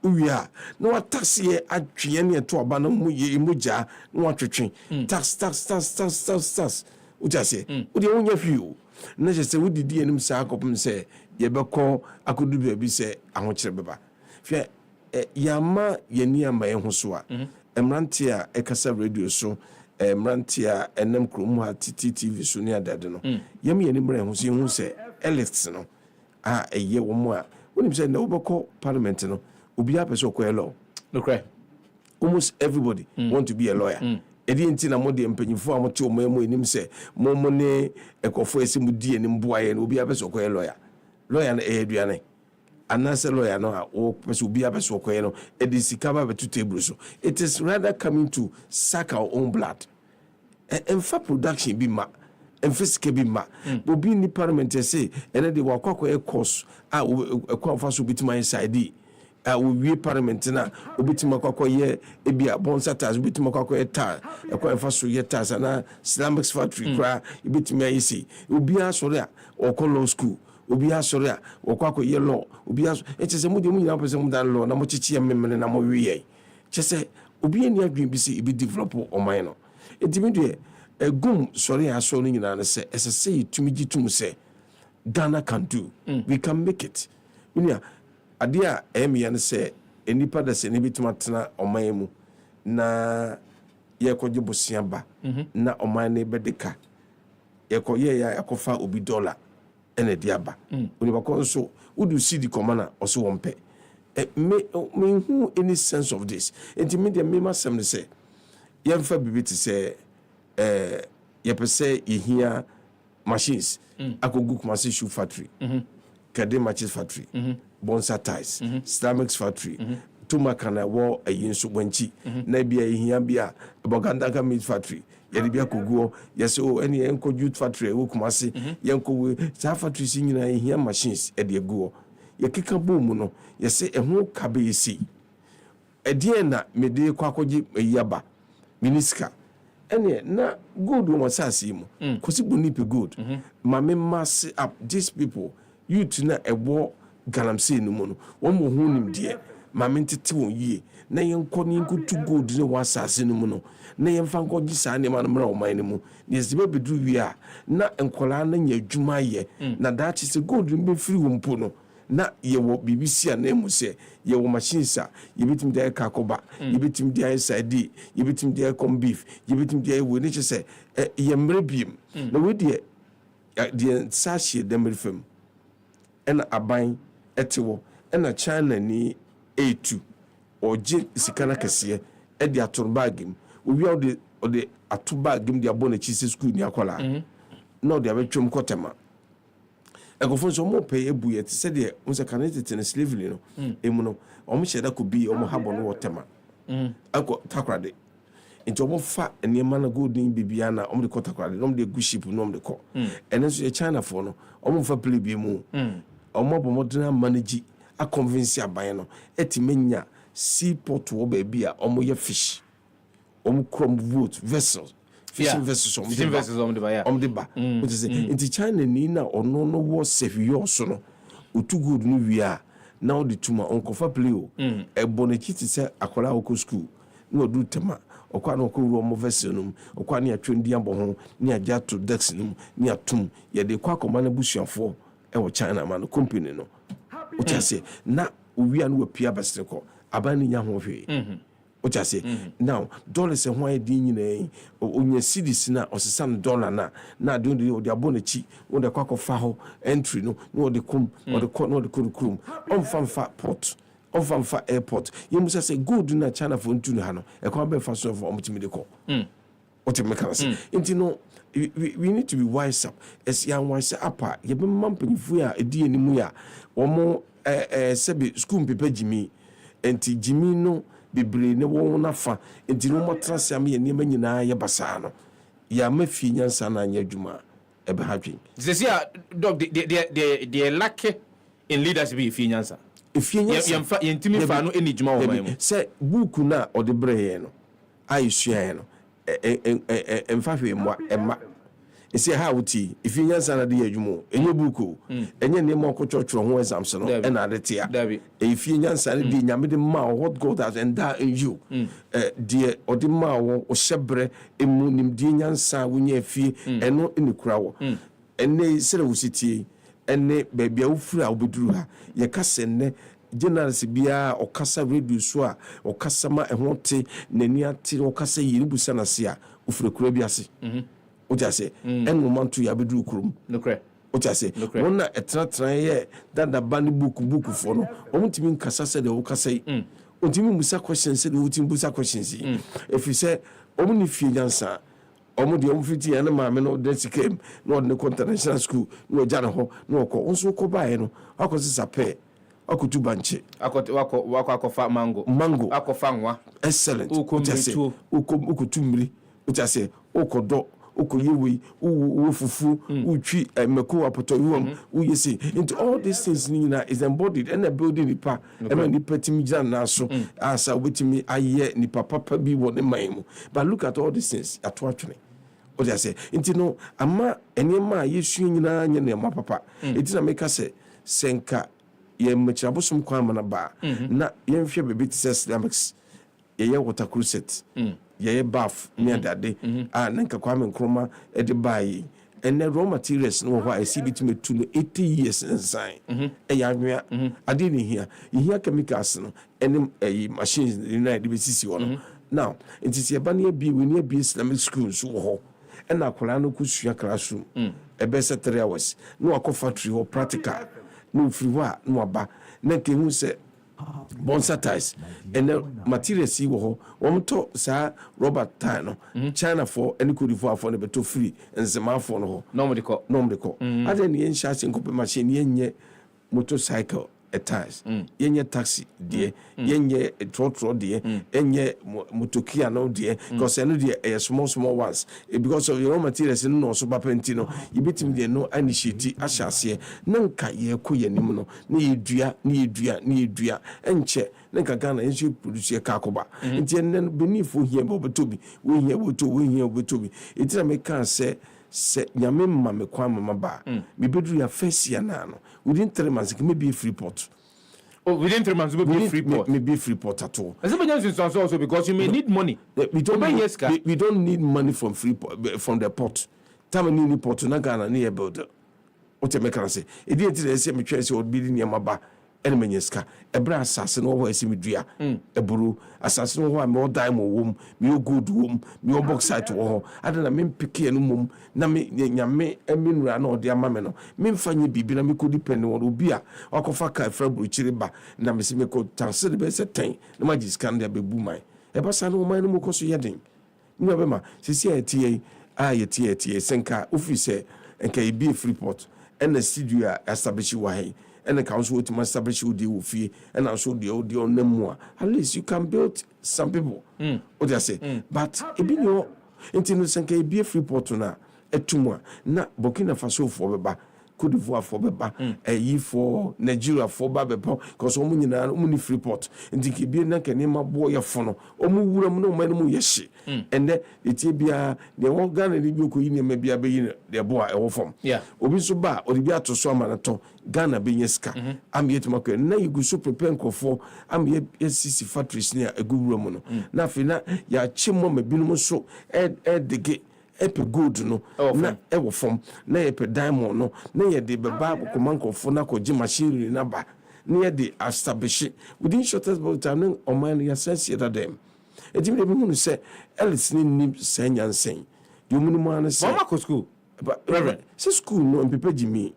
wia na wa taxi e atwe ne to aba na mu ye muja na wa twetwe tax ujase udi wonya fiu na je se udi di enim sa akopum se ye beko akodu bia bi se ahokire beba fie yama yeni ama ye ho so a emrante a ekasa radio so emrante a enem krom ha TTV so ne adade no yam yeni mra ho so hu se elites no a eye wo mo a wonim se na wobeko parliament no obi apese okoelo no almost everybody want to be a lawyer edi enti na mode mpanyifo amote omamu enim se momo ne ekofo esimu die ne mboaye no obi apese okoelo lawyer na eduane anase lawyer no a o pese obi apese okoelo edi sikaba betu table so it is rather coming to suck our own blood emfa production bi ma emfisike bi ma obi ni parliament say ene de wakwakoye course a ekwafa so bitima inside we parliament na obitima kwakoye ebia bonsa tas obitima kwakoye ta ekwafa so ye tas na ceramics factory kra obitima yisi obi asore a okọ law school obi asore a okwakoye law obi asore etese mu de mu nyina pese mu dan law na mo chichi mmemme na mo wiye chese obi eni adwen bi se ibi develop oman no etimi de egum sori aso no nyina na se esese yitumi gitum se Ghana can do we can make it unia adia emia ne se enipa da se ne bituma tena oman mu na ye koje bosia ba na oman ne bedeka ye koye ya akofa obi dollar ene dia ba uniba ko so udu cd komana oso wompe me who any sense of this enti me de me masem ne se ye mfa bibiti se ye pese ihia machines akogu kumase shoe factory kade matches factory bonsa ties ceramics factory tumakana wo ayinso banchi na bia ihia bia boganda meat factory yede bia koguo yes o ene enko youth factory wo kumase yenko sa factory si nyina ihia machines ede guo ye keka bomu no yese eho kabesi edie na mede kwakoji yaba miniska ene na good wo sase mu kosi bonipe good mame mass up these people youth na ebo galamse no mu no wo mo hu nim de mame ntete won yie na yenko ni nkutu good ne wasase no mu no na yemfa nkogi saa ne ma no mra o man ne mu ne zibe bedu wi a na enkola na nya adwuma ye na that is good mbe free wo mpo no na ye wo BBC a na mu se ye wo machines a ye bitim de ka koba ye bitim de inside ye bitim de com beef ye bitim de wo ne che ye mre biem na we de sashi de mrefem ena aban etewo ena China ni A2 oje sikana kese e de atorbagim owi o de atobagim de abona chise school ni akola na o de abetwem kotema egofo so mo pay ebuye se de unse kanete ne slavery no emu no o mo sheda ko bi o mo habo no wotema akọ takrade nti o mo fa enema na golden bibia na o mo de ko takrade no mo de guship no mo de ko ene so China for no o mo fa play bi mu o mo bo modern manage a convince aban no etimenya seaport wo ba bia o mo ye fish o mo chrome boat vessels fishing vessels on the ba which is in China ni na ono no wo sevio so no otu good no wia na o de tuma onko fa play o e bonekiti se akola oko school no do tema okwa na okwo mo vessel no okwa na atwendi abo ho ni agya to dex no ni atum ye de kwa koma na busuafo e wo China man company no o chase na owia no wapia bastre ko abani nya ho hwe o chase now dollars ho ai din nyina onya cedis na osesam dollar na de de abonachi o de kwakofa ho entry no no de kum o de ko no de kurum on famfa port on famfa airport yemusa say good na China for ntu ha no e kwa be fa so for omtimi de ko o te make sense into no we need to be wise up as young wise up ye be mampanifu a edi enimu ya omo sebi school pepe jimi enti jimi no bebre ne wo na fa enti no mo transam ye ne nyina ye basa no ya mafi nyansa na anya adwuma e be hadwen zesia dog the lack in leadership be fi nyansa yemfa yentimi fa no eni dwuma wo man mu se book na o de bre ye no aisua no emfa hwe mwa emma esi ha wuti ifi nyansa na de adwumo enye buku enye ne mo kochochoro ho exams no e na de tia ifi nyansa na de nyame de ma what god has and that in you de odi ma wo o hyebre emu nim de nyansa wonya afie eno eni kura wo ene sere wusitie ene bebia wufura obeduru ha ye kase ne journalist bia okasa radio so a okasa ma ehonte nani ate okasa yiri busa na se a ofrekura bi ase o ja se en moment ya bedu kurum nokre o ja se wona etratra ye dada band book for no o ntimi nkasa se de okasa yi ntimi musa questions se de ntimi musa questions yi if you say o mu ni fie nyansa omo de omfiti ya na maame no de sikem no de international school no jana ho no ko onso ko bae no akosisa pe akotu banche akofa mango akofa nwa excellent ukotu mmiri utase ukodo ukoyewe ufufu utwi meko apoto yuam uyesi into all these things nina is embodied and a building nipa and nipa timi jana na so asa wetimi aye nipa papa bi wo ne maimu but look at all these things atwatwene o ja say into no ama enema yesu nyina nya ne papa etina meka se senka ye mechirabosom kwa mana ba na yemhwe bebe tse ceramics ye water cruset ye bath near dade nanka kwa menkroma e de bayi and the raw materials no why I see between 80 years inside ya anwea ade ni here here chemicals no any machines in the BCC one now it is yabani bi we near be Islamic schools ho and akola no kusua classroom e be 3 hours no akọ factory or practical no free wa no aba na ke hu se bonsa ties and the materials yi wo won to sa rubber tie no China for any could for the beto free and zema for no normally ko ade ne yen sha sin ko machine yenye motorcycle ties yenye taxi de yenye trotro de yenye motokia no de because eno de small ones because of your materials no so papenti no yibitim de no initiate ahyase nanka ye ko yanim no na yedua enche nanka Ghana enso produce kakoba nti enen benifo hia botobi we hia botobi etira me kan se nyame mama kwa mama ba me bedru ya first year na no within 3 months me be free port within 3 months we be free port me be free port at all also because you may need money we don't need money from free port, from the port time ni port na Ghana na build what you make say e dey tell say me twese o bi ni maba ene menyeska ebra asase no ho ese medua eburu asase no ho a me dime wom me good wom me bauxite wo ho adana me pike no mum na me nyame eminura na ode ama me no me mfanye bibi na me ko depend wo obi a akofa ka fra bruchiri ba na me se me ko tanse de be se ten na magiska na be bu mai e ba sa no mai no mo ko so yeden ni obe ma sisi etie ye senka office enka e bi freeport and the studio establish wa hai and the council to establish with the fee and also the audio nemwa at least you can build some people what I say but e bi no intinu senka e bi freeport na etumwa na Burkina Faso for beba Cote d'Ivoire for beba yi for Nigeria for beba because omu nyina omu ni freeport ndiki bi na kanema bo ya fono omu wura mu no manu mu yeshi ende etie bia de won Ghana ni bi ko yi ne ma bia be yi de bo a e wo fom obi so ba odi bi atoso amanato Ghana be nyeska am yet makwe na you so prepare nkofo am ye sisi factories ne egu wura mu no na fi na ya chimo ma binum so dege epe gold no na ewo fom na epe diamond no na ye de beba komankofo na ko gi machinery na ba na ye de establish within shortest about time o man ya sense that them etimi de bi hunu se Alice ni senyansen de omunum an se mama ko school reverend se school no mpepe jimi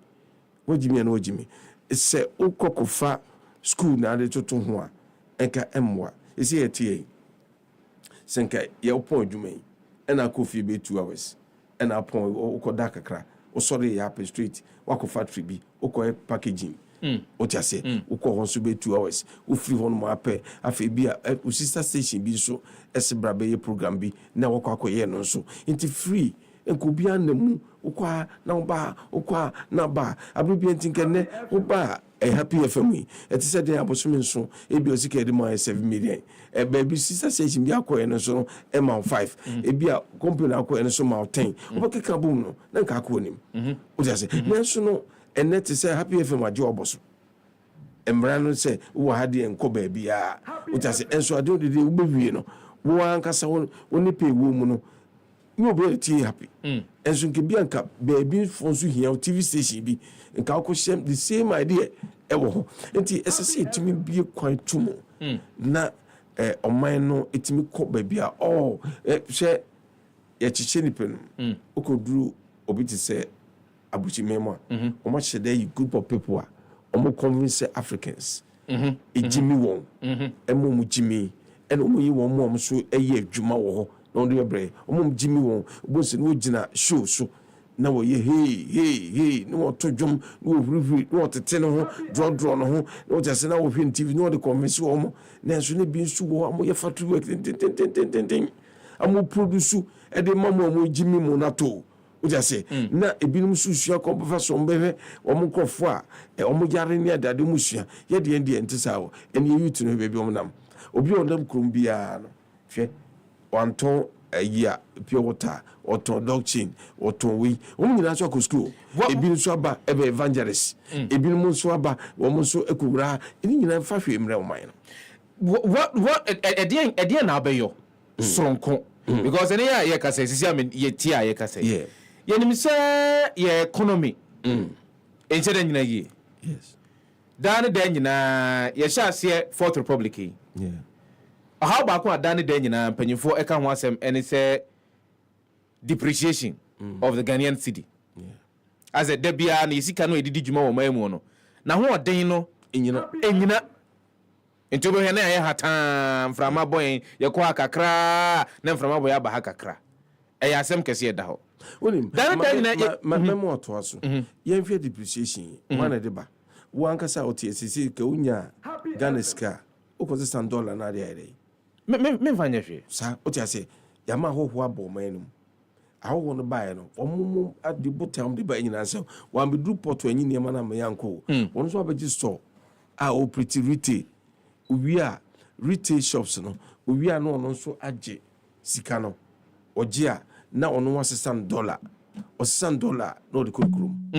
wajimi na wajimi se ukokofa school na de toto ho a enka emwa esi etie senka ye opon adwumai ena kofi be 2 hours ena pon ukoda kakra osori ya pe street wako factory bi uko packaging o ti ase uko honso be 2 hours u free hon mo ape afi bi u sister station bi so esebra be ye program bi na wako akoye no so inti free enko bi anamu ukwa na oba ukwa na ba abibi ntinkene uba happy FM it is said abosumin so ebi osika edi mo 7 million baby sister station bi akoye no so amount 5 ebi a company akoye no so amount 10 obakeka bom no na nka akonim o just say na so no enet say happy FM ajo oboso emra no say wo hade enko ba bia o just say enso ade odede wo bewie no wo ankasa woni pe wo mu no no be tea happy and so can be anka baby fonso here TV station bi nka ko share the same idea ewo ho enti esese etimi bi kwan tumo na oman no etimi ko baby a hwe ye chiche ni pen okoduru obi ti say abuchi memo o ma hye dey group of people a o convince Africans ejimi won emo mu jimi and o yi won mo so eye adwuma wo ho na o de bre o mo jimi won bo se no gina show so na wo ye hey no to dwom no hurihuri no tete no ho draw no ho no just na wo hwe TV no de convince wo mo na so ne bi nsu wo mo ye factory work tin amo produce e de mamo mo jimi mo na to o just say na ebinum susua ko professor mbehwe wo mo krofo a o mo yare ne adade musua ye de ntisa wo ene youth no bebi o mo nam obi o nam krum bia no hwe wanton year pure water or to doctrine or to we nyina so ko school ebinum so aba ebe evangelist ebinum so aba wo mo so ekura eni nyina fa hwe mre o man what edian na abeyo sonko because any ye ka say sisi am ye tia ye ka say ye nim say ye economy enche da nyina ye yes dan da nyina ye sha se fourth republic yeah how about ko dan da nyina panyifo e ka ho asem ene say depreciation of the Ghanaian cedi as a debia na isika no edidi djuma wo mamu no na ho oden no enyina enti obo hene aye hatan frama boy ye ko akakra na frama boy aba hakakra e ya asem kese da ho onim memo oto aso ye mfie depreciation mana de ba wo ankasa otsc ka unya Ghana ska ukoze $100 na de me fanya hwe sa otiase ya ma hoho abo manum awo no bae no omumu adi botam de ba nyina se wan be du poto anyi ne ma na me yanko won so abeji store a o pretty retail shops no owi a no ono so age sika no oje a na ono $100 $100 no de kurum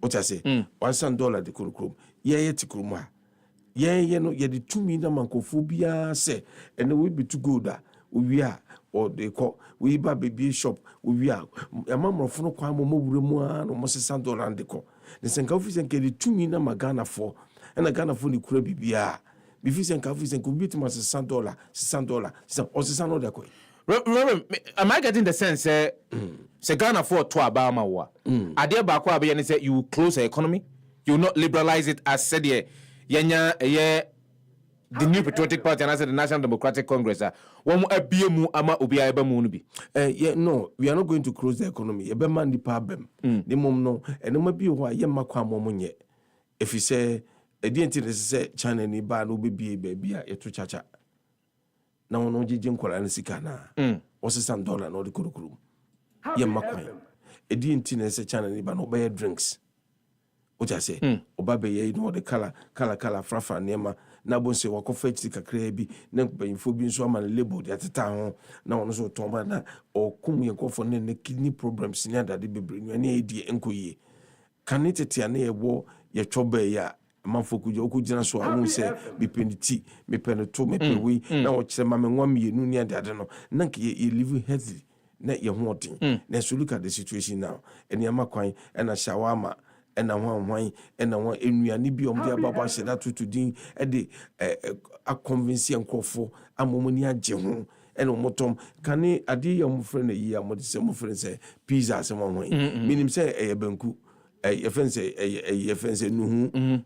otiase $100 de kurum ye ti kurum ha ye no ye de tumi na mankofo bia se ene we be to go da owi a or they call we ba baby shop we are amamrofo no kwa mo wure mu a no mo $600 and ko the senka office nke de tumi na magana for na Ghana for ni kura bibia bifi senka office nke bi tuma $600 or $600 ko am I getting the sense say Ghana for to abama wa ade ba ko abe say you close the economy, you not liberalize it as said ye the new patriotic party and as the National Democratic Congress one abiemu ama obi aba mu no bi no, we are not going to close the economy ebe man di pa bem ni mom no eno ma bi ho aye makwa mom nye if you say edi enti say China ni ba no be bia eto chacha na wono jeje nkola na sika na $100 no de kurukuru ye makwa edi enti say China ni ba no buy drinks o ja say oba be ye no de kala frafa nema na bonse wakofa eti kakra bi na mpanyimfo bi nso ama label de ateta ho na ono so tomba na okum ye kofo ne kidney problems ni adade bebre ni edi enkoyie kanetete na yewo ye choba ya manfoku je okugina so awon se bipenditi mepeneto mepewi na o kire ma menwa mienu ni adade no na nke ye live healthy na ye ho odin na so look at the situation now eni amakwan na shawama ena hwan ena hwan enuane bi omde ababa sheda tutudin e de a convince enkofo amomoni age ho ena motom kane ade ya mfre na yi amode se mfre se pizza se hwan minim se eyebanku efense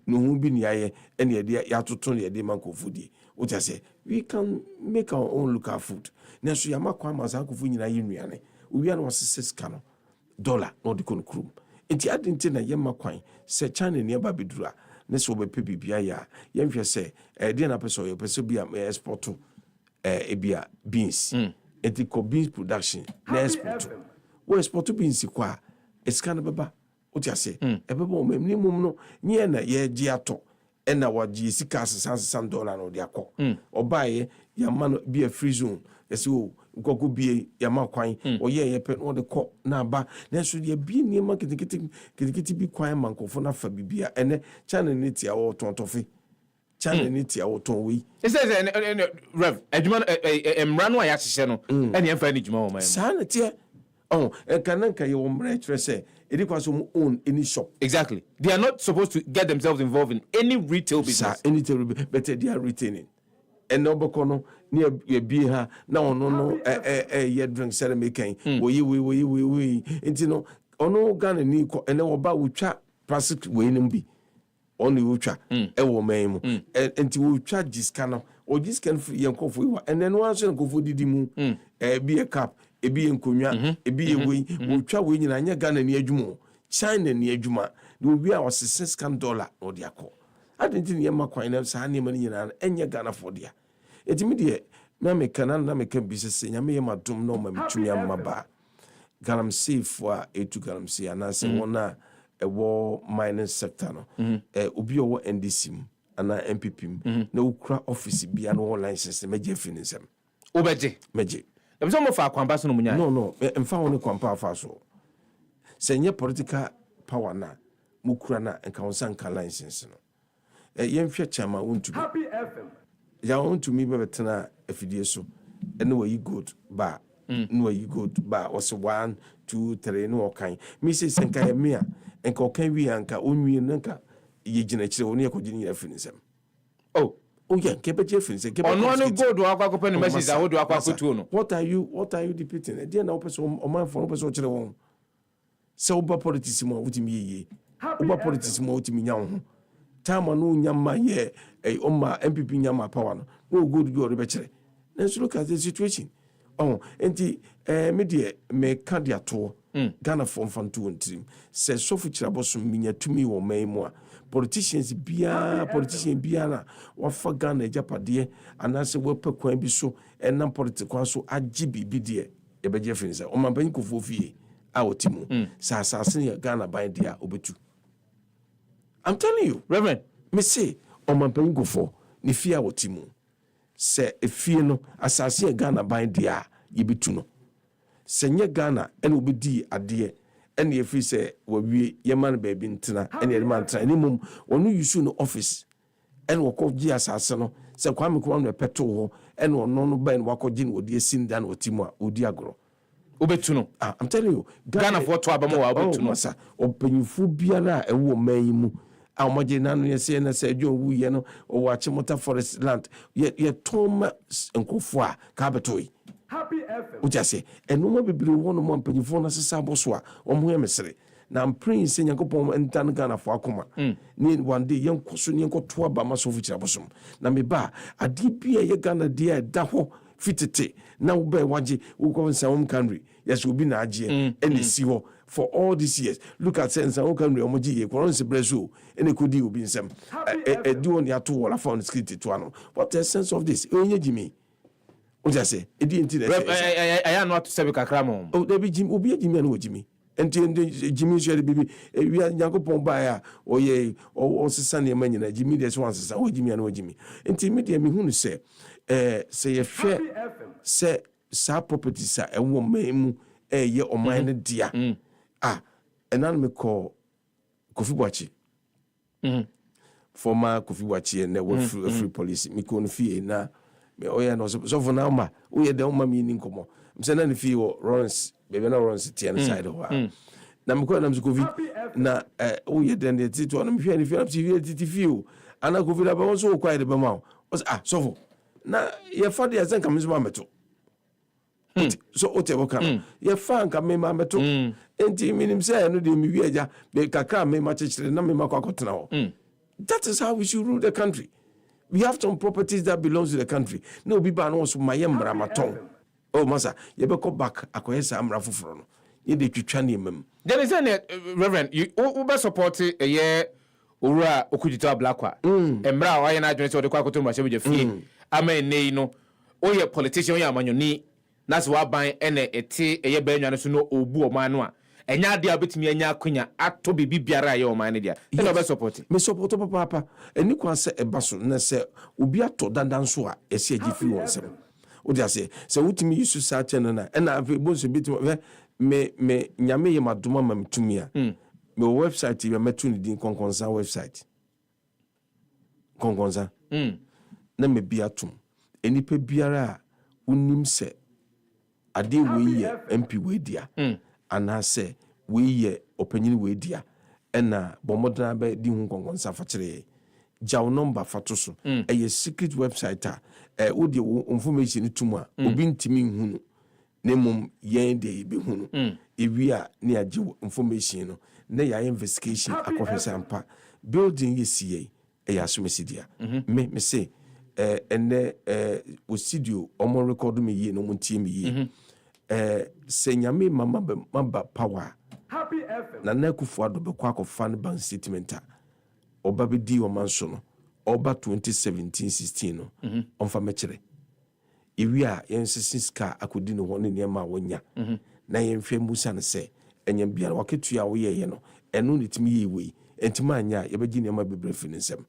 nuhu bi ni aye ena ye ya toton ye de mankofu di what I say we can make our own local food na so ya makwa masankofu nyina yi nuane owi an $6 kano dollar no de konkrum enti adinte na yema kwan se China ne ba bedura ne so be bibia ya yemhwe se de na peso yo peso bia export ebia beans enti ko beans production na export wo export beans kwa eskana baba otiase ebeba o memni mum no nye na ye gi ato ena waji sika $6 no de akọ obaye ya man bia free zone esi o gogo bie ya makwan oye ye pe no de ko na ba na so de bie ni ma kitikiti bi kwan mankofo na fa bibia ene China ni tia o tontofe China ni tia o ton wi it says rev adwuma emra no ya hye no ene emfa ni dwuma o man sa na tie Oh, and Kananka, you will say, it was own any shop. Exactly. They are not supposed to get themselves involved in any retail business. Any but they are retaining. And no bokono near your beer now no yet drink ceramic. We into no ono Ghana ni and no about we chat plastic way be only ucha ewo memo and to chat this kind or this can free and coffee and then once and go for didimu be a cup e be nkonya e be we twa we nyina nya Ghana ni adwumo China ni adwuma do we our $6 or dia ko adinti ni ma kwan na sa ne mani nyina enya Ghana for dia etimi de na me kana na me kan business nya me ma dum no ma mitumi amaba Ghana safe for etu Ghana say na se wona ewo mining sector no obi owo NDC ana MPP na ukra office bia no license meje finisem obeje meje dem so mo fa kwamba so no munya no emfa woni kwamba fa so senye political power na mukura na enka wonsan ka license no yemhwe chama wontu Happy FM ya wontu mi bebetena afidie so ene wa yi good ba no wa yi good ba was 1 2 3 no kan mi se senka ya mia enka okan wi anka onwie nanka ye gina kire woni yakogini ya finisem oh yeah, keep it different. No good akwa ko message I would akwa ko no. What are you depicting? There na person o man for person kire won. Se oba politics mo wutimi ye. Oba politics mo wutimi nya ho. Time no nyama ye o ma MPP nyama power no. No good go be kire. Let's look at the situation. Oh, enti media me candia to Ghana from fantu ntrim. Se sofu kire boso minya tumi wo man mu a. Politician biana wafa Ghana japade anase wepe kwan bi so enam political so agibi bi de e beje finisa o man ban kofo fie a otimu sa asase ya Ghana ban dia obetu. I'm telling you, Reverend, me say o man ban kofo ni fie a otimu se efie no asase ya Ghana ban dia yebetu no se nye Ghana ene obedi ade and if we say we yaman baby ntina and the man try minimum when you use no office and we call G assassino say kwame kwa no peto and no ben wako jin odi sin dan otimo odi agro obetuno I'm telling you Ghana for to abamo wa obetuno sa opanyufu biara ewo man mu a omaje nanu ye say na say adwo wu ye no o wa chimota forest land ye toma nkofo a ka betoi Happy FM. Uja say, and no more be one month penny for us saboswa, or more messery. Now, Prince in Yakopom and Tangana for Akuma. Need one day young Kosun Yanko Tua Bamasovich Abosom. Now, me ba, a deep year Yagana dear Daho fitete. Now, by Waji, who goes our home country. Yes, we'll be Naji and the CEO for all these years. Look at Sense our country, Omoji, Coron's Brazil, and a could do be some. A do on the two or I found scripted to one. What the sense of this? Jimmy. Oja say e di internet I am not to say kakra mo o dey be Jimmy obi Jimmy na Jimmy enti Jimmy share bibi wi Yakopon ba ya o ye o sesa ne ma nyina Jimmy dey so ansesa o Jimmy na Jimmy enti me dey me hu no say say ye hwe say sa properties a ewo memu ye oman ne dia enan me call Kofi Boachi former Kofi Boachi na we free police me ko no fie na me oya no so for now ma we dey ma mi ni nkomo mse na ne fi wo runs bebe na runs tie on side ho na me ko na mse Kofi na we dey na tito na me fi na fi fi o ana Kofi da ba won so kwai de ba ma o so for na ye fa de azen kam so ma meto so o te wo kan ye fa nka me ma meto enti minim say no de mi wi aja be kakra me ma chechire na me ma kwa kotena ho that is how we should rule the country. We have some properties that belongs to the country. No, be ban also my embramaton. Oh, massa, you better go back. Akoyesa amra fufuro no. Ye de twitwa ne mem. There is any Reverend, you over support a year ura okujita blackwa. Embra wa ye na adwene se ode kwa koto ma shebe je fie. Ama nei no. O ye politician o ye amanyoni. Na se wa ban ene ete eye ba nwane so no obu o man no a. Enya dia betimi anya akonya ato bibi biara ye o man ne dia. E no be support. Me support papa. Eni kwa se ebaso na se obi ato dandan so a ese agifi won se. O dia se wutimi yusu sa channel na e na bo so betimi me nyame ye madoma mamtumi a. Me website ye metu ni din konkonsa website. Konkonsa. Na me bia tum. Enipa biara a unim se ade we ye MP we dia ana say we ye opinion we dia ena bomodana be di hu konkonsa fa kire jaw number fato so a secret website wo de information tuma obi ntimi hunu ne mum yen de be hunu ewi a ne age information no na ya investigation akohwesa ampa building yesie ya somesidia me say ene o studio omo record me ye no muntie me ye senyame mama power na nakufu ado be kwa fan bank statement oba be di o manso no oba 2017-16 no onfa mekere ewi a yensisi ska akodi no ho ne niam a wonya na yemhwe musa ne se enyam bia waketua wo ye no eno netimi ye we entima anya ye begi niam bebre finisem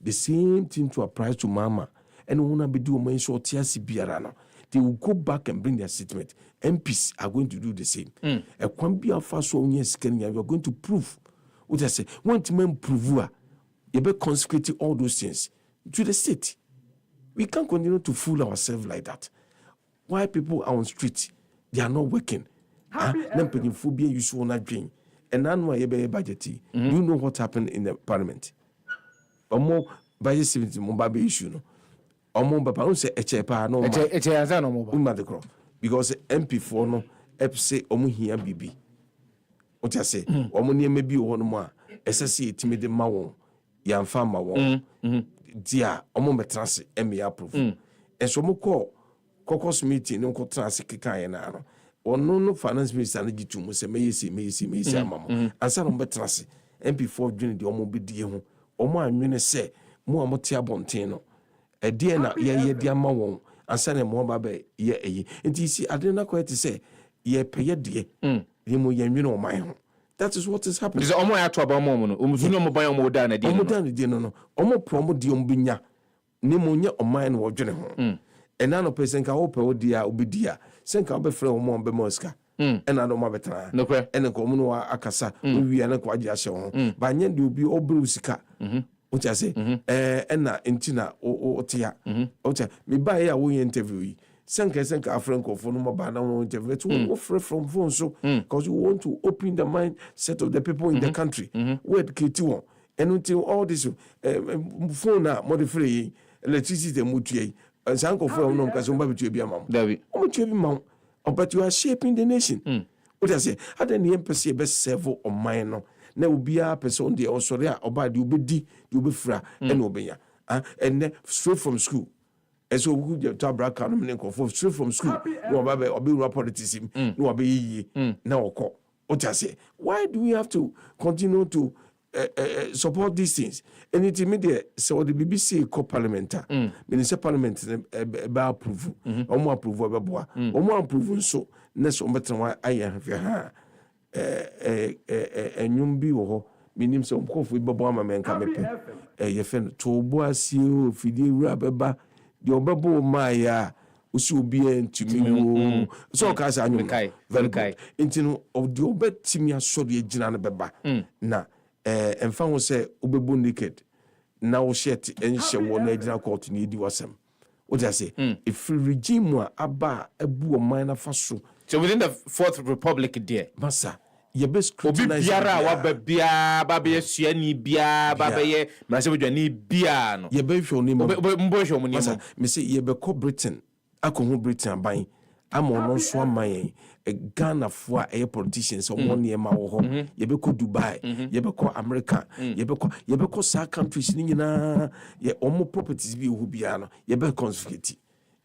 the same thing to apply to mama and wona be do man so tiasi biara no they will go back and bring their statement. MPs are going to do the same. A kwambia faso onye scan you are going to prove what I say want to men prove you be consecrate all those things to the state. We can't continue to fool ourselves like that. Why people are on street they are not working. Them putting phobia you so not dream and now why you budget. You know what happened in the parliament. But more budget 70 more baby issue no. Omo papa won say echepa no eche no mo ba the because MP4 no say omo hia bibi o tia say omo ne ma bi wo no mo a esese etimi de ma won ya mfa ma won dia omo metrase emi approve enso mo caucus meeting no ko trase kekan ye na no ono no finance minister na gitu mo say meyesi amamo ansa no metrase MP4 dwene de omo be die ho omo anwene say mo amote abonten no edie na ye dia ma won ansane mo ba be ye eyi enti si ade na kwete say ye peye die ye mo ye nwene o man ho. That is what is happening. Is omo ya to aba mo no omuzu no mo ban omo da na die omo da na die no omo promo die omo benya ne mo nye o man no odwene ho ena no person ka wo pe wo dia obedia senka wo be frɛ wo mo be moska ena no ma betra ena ko mo no akasa wi ana ko agye ahye ho ba nye de obi obru sika what I say ena entina o tia o tia me ba ya wo interview yi senka afranco for no ba na wo interview to free from phone so because you want to open the mindset of the people in the country where educate one and until all this phone na mo de free electricity mutuai sanko for no because mba bitu bi amam david o mutu bi mam but you are shaping the nation what I say had any empathy be serve on mine no na obia person dey osore a oba dey obedi dey obefra and obenya and straight from school and so we go to braka no me for straight from school no oba be politics no oba yi na okọ what I say why do we have to continue to support these things and it immediate so the BBC co parliamentar minister parliament ba approve omo approve ba boa omo approve so na so betra aye ha enyum bi wo ho minim so mkofo bebo ama menka mepe ye fen to bo asio fidie wura beba de obebo ma ya usi obi entimi wo so ka sa anyum very good intino of the obetimi asori agina na beba na emfa ho se obebu naked na wo shirt enhye wo na agina court ni edi wasem what I say if regime aba ebu o man na faso. So within the Fourth Republic there masa ye be scrutinize biara wa babia babia suani bia babia mase bodwani bia no ye be hwe oni mbo hwe oni masa me say ye be ko Britain akohu Britain aban ama no so aman Ghana fo a politicians won ne ma wo ho ye be ko Dubai ye be ko America ye be ko sa countries ni nyina ye omo properties bi ho bia no ye be confiscate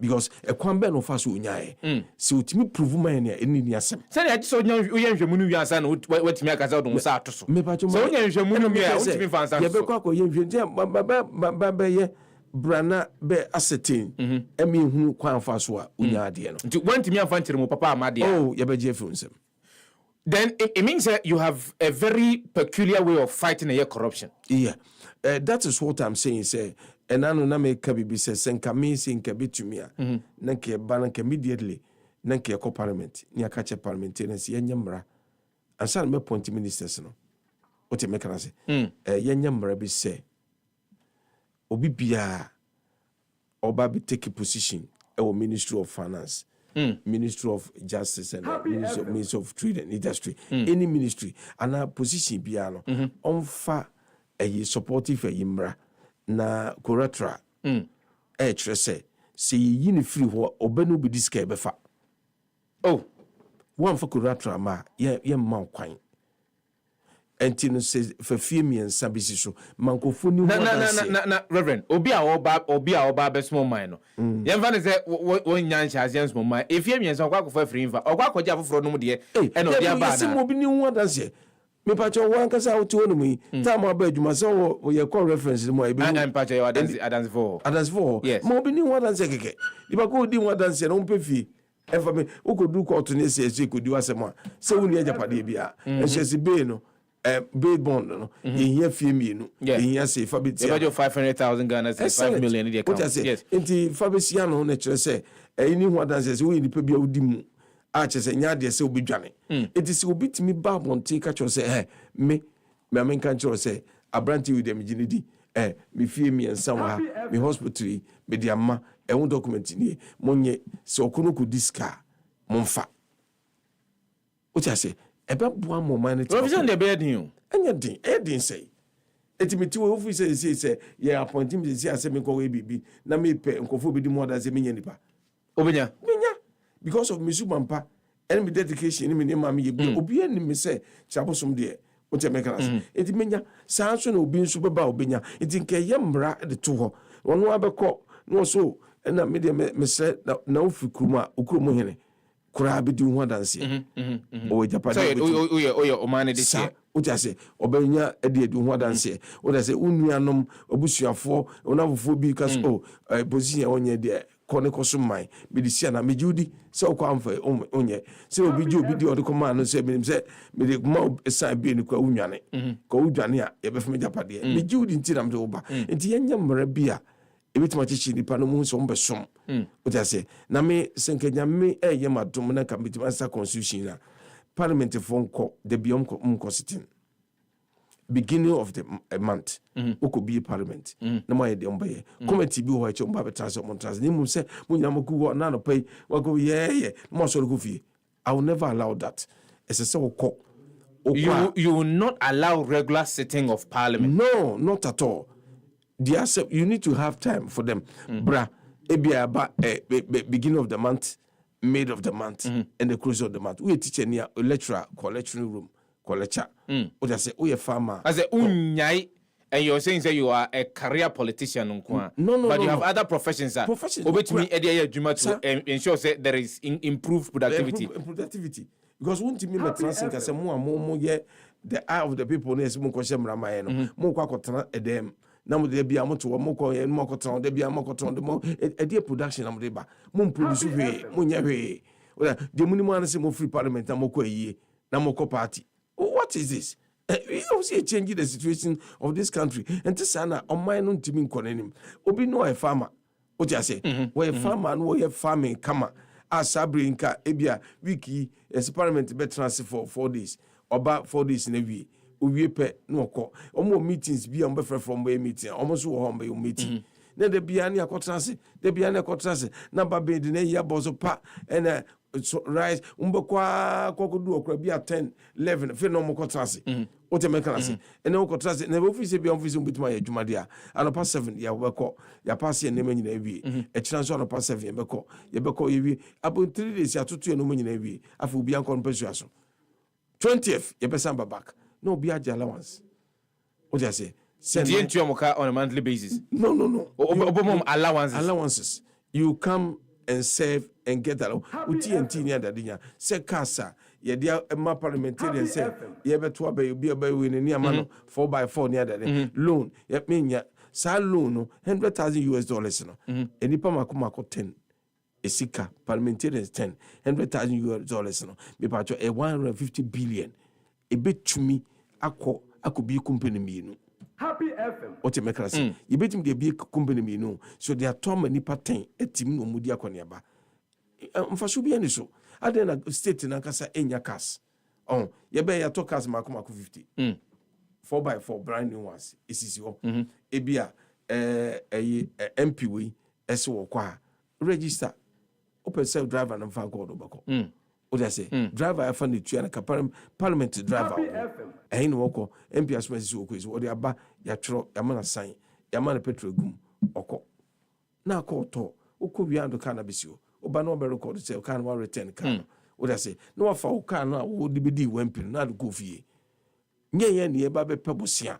because ekwan be no fa so onyae se otimi prove man ne eni ni asem se na so oyanhwemu no wiasa na watimi akasa odon sa atoso so oyanhwemu no wi a otimi fa ansa ye be kwa ko yanhwe ba ye brana be ascertain emi hunu kwan fa so a onya ade no nti wantimi afa nkyere mu papa amade ye be je fi nsem. Then it means that you have a very peculiar way of fighting a corruption. Yeah. That is what I'm saying. Say, and I know na me kabibi say senka me senka bitumia. Nanke bananke immediately. Nanke ko parliament. Ni akache parliamentarians yanyamra. Ansa me point ministers no. What you make say? Yanyamra bi say. Obi bia oba bi take a position e Ministry of Finance. Ministry of Justice and Ministry of Trade and Industry, any ministry, and a position piano on fa a supportive a yimbra na correctra. Say ye free what obenu be this befa. Oh, one for correctra ma ye mount quine. Entino says for female and sabisi so mancofuni na Reverend Obia oba best small mine. Yamvan is one yan chas yan small mine. If you mean so quack for free or quack for no dear and Obia bad. Me pacho wan kasa otu onu mi time abeduma so we call reference mo e be and pacho adance for yes mo bi ni wan dance keke di ba ko di wan dance na on pefi e fa me o ko du court ne se ko di wasema se woni ajapade bia e se be no bail bond no ye here fie mienu ye here say fa beti about 500,000 Ghana 5 million in the account yes enti fa be sia no na kire se ni wan dance se we ni pe bia odi mu a chese nya de se obi dwane it is obi timi ba monte ka cho se me kan cho se abranti with them ginidi me fie mi ensa wa me hospital me di amma ehun document ni monye se okono ku diska monfa o cha se ebe boa mo man it provision de be din anya din din say etimiti we ofi say ye appoint me say ase me ko we bibi na me pe nkofo bi di mo da say me nya nipa obenya because of Misumampa and my dedication in my mammy, obi and me say, Chabosom dear, what I make us. It menya, Sanson will be super bow benya, it in Kayambra at the two. One other call, no so, and that made me say, no, Fukuma, Ukumuhene, could be doing one dance. Oh, Japan, oh, man, this year. What I say, Obenya, Eddie, do one dance. What I say, Unianum, Obusia for, or because, position on your dear. Kone kosumai medisia na mejudi se okwamfa onye se obi ji obi di o de command no se me se me de ma esan bi ni kwa unwane ko udwane a ye be fme japade mejudi nti na mde oba nti yenya mra bia ebitima chichi ni pa no mu so mbesom o ta se na me senkenya me ye madom na ka metima sa constitution na parliament fon ko de biom ko sitting beginning of the month oko be parliament na my de ombaye committee bi ho eche omba betrase montrase ni mu se munya moku na no pay wako mo so go fie. I will never allow that. It's a so you will not allow regular sitting of parliament? No, not at all. You need to have time for them. Bra ebia ba beginning of the month, mid of the month, and the close of the month. We teach near a lecturer lecturing room lecture. What I say, we a farmer. As a unyai, and you're saying that you are a career politician, no, but you have other professions. Obey me, to ensure that there is improved productivity. Productivity, because one team me translate as a more the eye of the people. Yes, more question Ramayano, more quacotra edem. Now there be a motor, more and more cotton, there be a more cotton, the more a dear production of labor. Moon produce munya way. Well, the minimum is more free parliament, Namoko ye, Namoko party. What is this? We also changing the situation of this country. And this sana on my own team in Konenim. Obi no a farmer. What you say? We a farmer and we a farming kama. As Sabrinka, Ebia, Wiki, experiment be transfer for 4 days. Or about 4 days in a week. We pay no call. Almost meetings be on better from way meeting. Almost home by your meeting. Then the Biania Cotrasi, the Biania Cotrasi, number bed in a year bozo pa and rise umbakwa kokodu okrabia 10 11 fe no mo kotrase o te meka nase ene o kotrase na office bi office mbituma ya dwumadia anopa 7 ya webeko ya pass ya nema nyina ewie e kira so anopa 7 ya beko ewie abo 3 days ya tutu ya no nyina ewie afa obi ankon pesu aso 20th ya besamba back no obi age allowance o te say send you on a monthly basis no obomom allowances you come and serve and get that. TNT near the dinner. Say Casa, ye dear my parliamentarian say, ye better be a bay winning near man 4x4 near the loan. Yet mean ya loan $100,000. No, any Pamakumako 10. A sika parliamentarians 10 $100,000. No, be part of a 150 billion. A bit to me, I could be company me. Happy FM. What you make us say? You bet him the big company me no. So they are Tom and Nipatin, a team no Mudia Konyaba. Mfashubi any so. I then a state in Ankasa Enya Cas. Oh, ye bear ya tokas Makumaku 50. 4x4 brand new ones. Is your Ebia MP we SO qua register. open self driver and fan called Obako. What I say? Driver I found it and a parliament driver. I ain't walk MPS messages or the Abba Yatro Yamana sign Yamana petrol gum oko. Now call to Oko beyond the cannabis you. Obano Berro to say can one return can. What I say? No for can would be wemping not go fee. Nye near Babe Pebosia.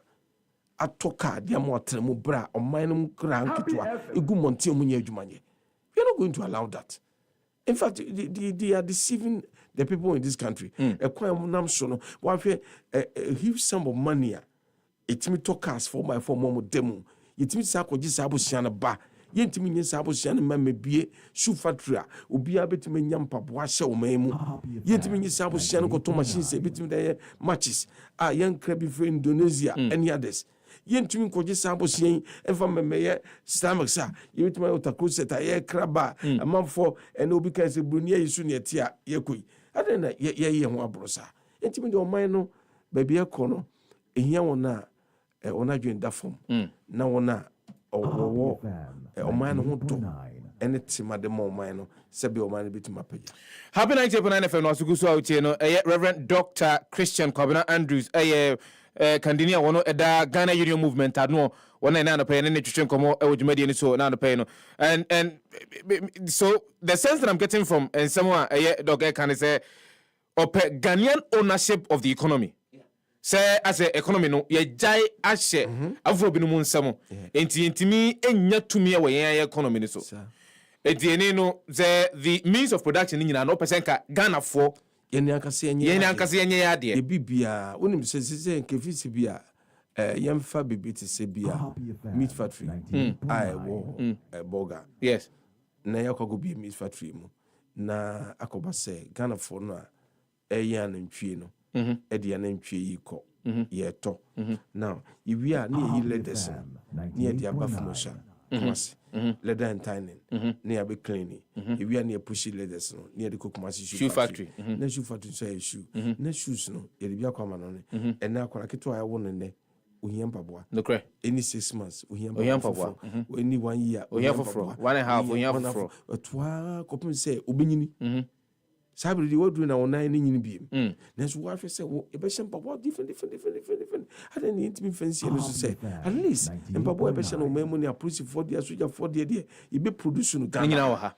Atoka diamo tremu bra o minum gran kitwa egu monti omunye adwumanye. We are not going to allow that. In fact, they are deceiving the people in this country. A huge sum of money. It me to cast 4x4 momo demo. It me sako jisabo siana ba. Yenti me sabo siana mame bie shoe factory. Ubi abeti me nyampa boasha o memu. Yenti me sabo siana ko to machine se beti me matches. Young crabby for Indonesia and others. Yentumi koje sabo sien enfa memeye stomach sa yetuma otakro seta ye kraba amanfo ene obi kan se brunia yisu ne tia yekoi adena ye ho abrosa entimi de oman no baabi ekono ehia wona ona dwen da fom na wona owo oman no ho to ene tima de mo oman no sebe oman bitima pagya. Happy 90.9 FM no asuguso awutie no Reverend Dr. Christian Kwabena Andrews Kandinia wono eda Ghana Union Movement adno wona na no pay ne twetwe komo ewudwumadi ni so na no pay no and so the sense that I'm getting from and someone Dr. can say Ghanaian ownership of the economy. Say as a economy no ye jai ashe afro binu nsamo enti enya tumi we yen economy ni so enti no the means of production ni nyina no percent Ghana for yeni ankase enye ya de e bibia wonim se nkefisi bia yemfa bibiti se bia meat factory ai wo burger yes na yakogo bi meat factory mu na akoba se Ghana for no eya na ntwie no ede na ntwie yi ko ye to now iwi a na yi leaders na ede abafumosha Kumasi leather and tanning near be cleaning if we are near pushy leathers no near the Kumasi shoe factory na shoe factory say shoe na shoes no ye bia kwama no ne and na kwara keto a won ne ohia mpaboa no cre any 6 months ohia mpaboa any 1 year ohia for 1.5 ohia for otwa kopim say obenyini Sabri di wodru na wona ni nyini biem na so wa hwe say wo e be shempa bo different ada ni intimi fancy no so say at least empa bo e be she no memu ni approach for dia soja for dia e be produce no Ghana nyina wo ha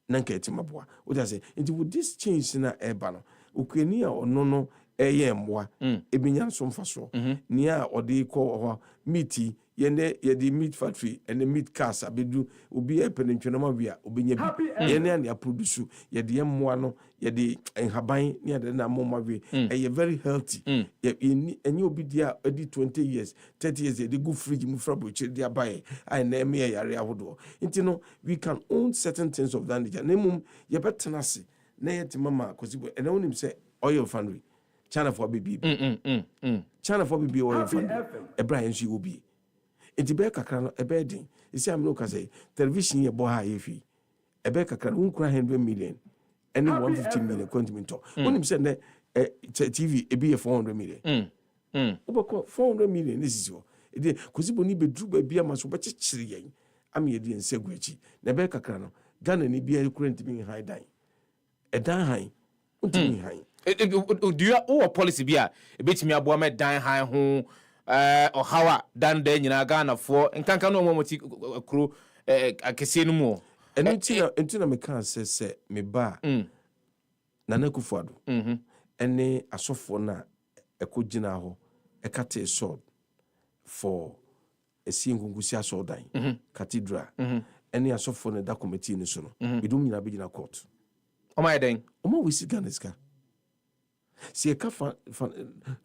na nka etima bo wo da say into with this change na eba no okwani a ono no eye mmoa e benya nso mfaso ni a ode ko ho meat ye the meat factory and the meat cars abedu obi e penentwenoma wia obenya bi ye na ya produce ye de mmoa no ye de enhaban ne de na moma we e very healthy ye enye obi dia edi 20 years 30 years ye de go fridge mu fra boche dia buy ai na eme ye yare ahodo nti no we can own certain things of that nature na mum ye betenase na ye ti mama kosibo ene wonim say oil refinery China for BB China for BB oil refinery e Brian shi obi enti be kakra no ebe din isi am no ka say television ye bo ha yefi ebe kakra unkura 100 million any 150 million continent onim say na TV ebi ye 400 million ubako 400 million this is ede kozibo ni be dru ba bia maso be chichire yen am ye di ensegu achi na be kakra no Ghana ni bia current bi high dan edan high untimi high do you own policy bia ebetimi aboa me dan high ho or how dan de nyina Ghana for nkanka no momoti kro akese no mu entina me kan se me ba na nakufuado ene asofo na ekogina ho ekate sword for esingungusi asodan cathedral ene asofo na da committee ni so no bidum nyina be gina court o my den o ma we see Ghana ska see a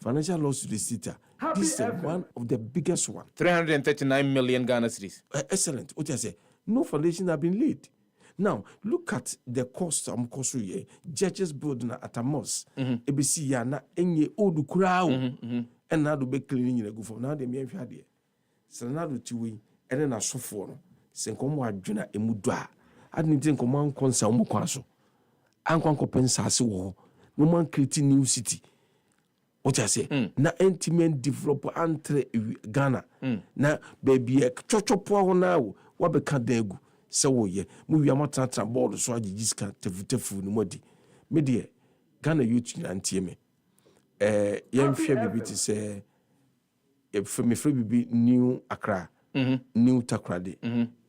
financial loss to the state. This is one of the biggest one. 339 million Ghana cedis. Excellent. What I say? No foundation have been laid. Now look at the cost. I'm cost here. Judges building at Amos. ABC ya na enye old crowd. And now do be cleaning in a go for now. They may have had it. So now do two and then a software. Sen komo adwena emudwa. Adni tin komo an konsa omo kwaso. An kwan kopensa ase wo. No man creating new city. What I say? Na intimate develop entre Ghana. Na baby chochopo ho na wo beka degu. sɛ woyɛ mu wia matatra board so agye sika tefu no modi me de Ghana youth ntie me yɛmhwɛ bibi te sɛ yɛfrɛ bibi New Accra New Takrade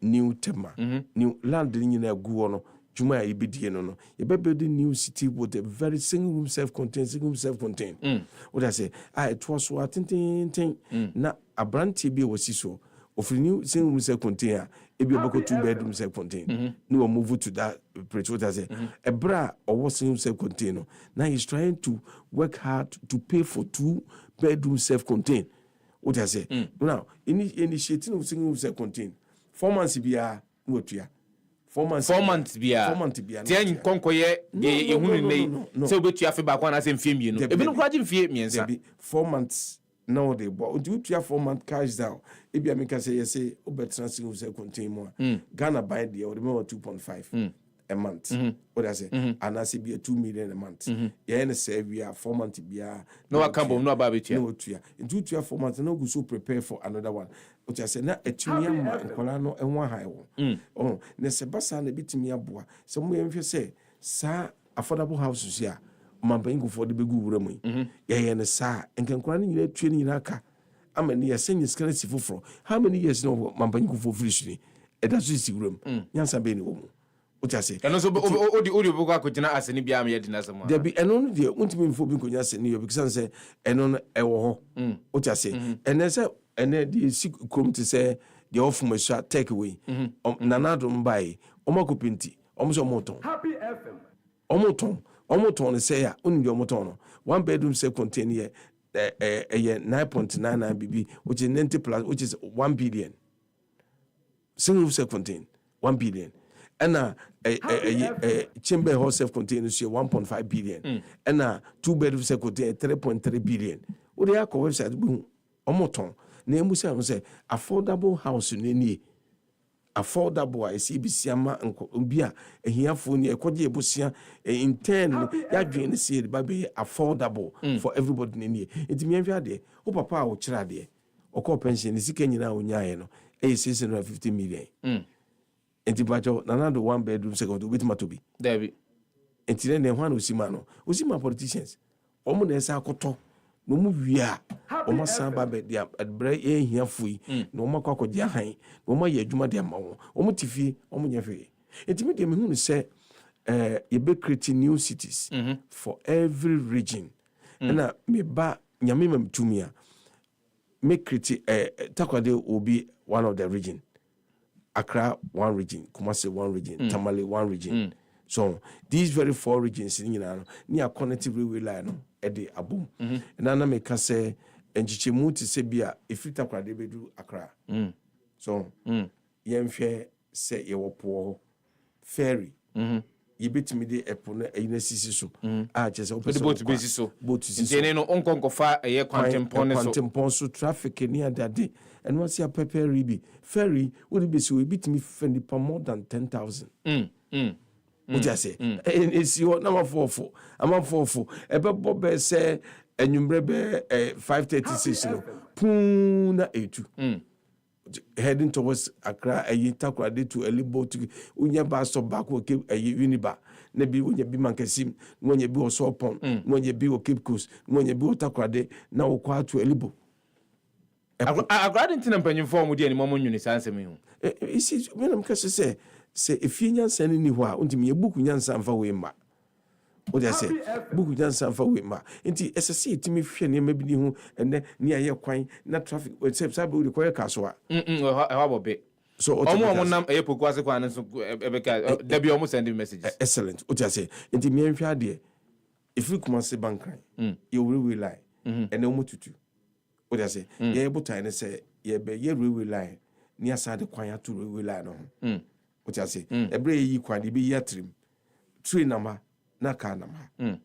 New Tema New land nyina gu no juma ya ibidie no build a new city with a very single room self-contained what I say it was so tin na abrantie bi wasi so of new single room self-contained ebi obako 2-bedroom self-contained no move to that place what I say a bra or single self-contained now he's trying to work hard to pay for 2-bedroom self-contained what I say now initiating of single room self-contained 4 months bia what ya 4 months bia tian konkoye ye hunu nei se obetu afi ba kwa na se mfie mienu ebi no kwaje mfie miensa 4 months now they bought you 4 month cash down ebi ameka say you say obetra single say contain more Ghana buy there or 2.5 a month what I say and I say be 2 million a month yeah na say we are 4 months bia no akamba no aba betua no tua into 4 months no go so prepare for another one what I say na etumi ama nkola no enwa high oh na se basa na bitumi aboa se mo yemhwe say sa affordable houses here mampanyin for the begu wura mu ye ne sa nkankora no nyina tue nyina aka ama ne yasenye scarcity foforo how many years no mampanyin for free ni eda so si wura mu nyansa be ni wo mu what I say eno so odi boko akogina aseni bia me yedi na sama there be eno no de untimi mfo bi konya aseni yo because say eno no ewo ho what I say ene say ene de sikum to say the off my shot take away nanado mbai omakopinti omso moton Happy FM omoton say ya uni omoton no 1-bedroom self-contained here 9.99 BB which is 90 plus which is 1 billion single self-contained 1 billion and chamber house self-contained is 1.5 billion and 2-bedroom self-contained 3.3 billion what they are website omoton na emu say affordable house ni affordable I see bisiama mbia ehiafo ni ekwaje ebosia intern ya dwen see ba be affordable for everybody ni enti me hwa de o papa a wo kira de o ko pension ni sika nyina onyaye no 650 million enti bajo nanado 1-bedroom second with matobi David enti ne hwa no osima politicians omo na esa akoto no mu wia o ma san ba be dia adbre ehiafo yi no ma kwakọ dia han no ma ye adwuma dia ma wo o mu tifi o mu nyefe etimi de me hunu se ye be create new cities for every region na me ba nyame mam tumia me create Takoradi will be one of the region, Accra one region, Kumasi one region, Tamale one region. So these very 4 regions near connective railway line at the abum. And then I make say and Chichimu to Sebia if you Takoradi they do Accra. So yemfe say you poor ferry. You bit me the epone a unisisi so. Just open the boat basis so. Boat is no uncle fa a year quantum so traffic near that day. And what's your pepper ribi? Ferry would be so we beat me fendi for more than 10,000. What I say? And it's your number 4. I'm on 4. Ebe Bob say and you brebe 536 no. Puna 82. Heading towards Accra, a Takoradi to a libo to Unya Bass of Baku, a Uniba, Nebi when you be Mankasim, when you be a Sopon, when you be a Cape Coast, when you be a Takoradi, now quite to a libo. I got into a penny form with any moment you answer me. You see, when I'm Cassie say if you send anywhere, until me a book in Yansan for Wimba. What I say, book Yansan for Wimba. Inti SSC to me, maybe you and then near your coin, not traffic, except I will require Caswa. How about so, almost a Epocas, there be almost sending messages. Excellent. What I say, inti me and Fiadia. If you come and say bank crime, you will rely and no more to do. What I say, you're able to say, ye be ye rely near side the quiet to rely on. What I say, a brave ye quite be yatrim. 3 number, na car number.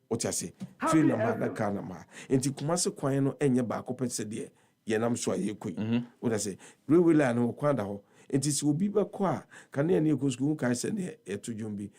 What I say, 3 number, na car number. And to Kumasa Quino and your back open said, ye, I'm sure you could. What I say, rely no quando. It is will be back qua. Can any go school can send here to Jumbi?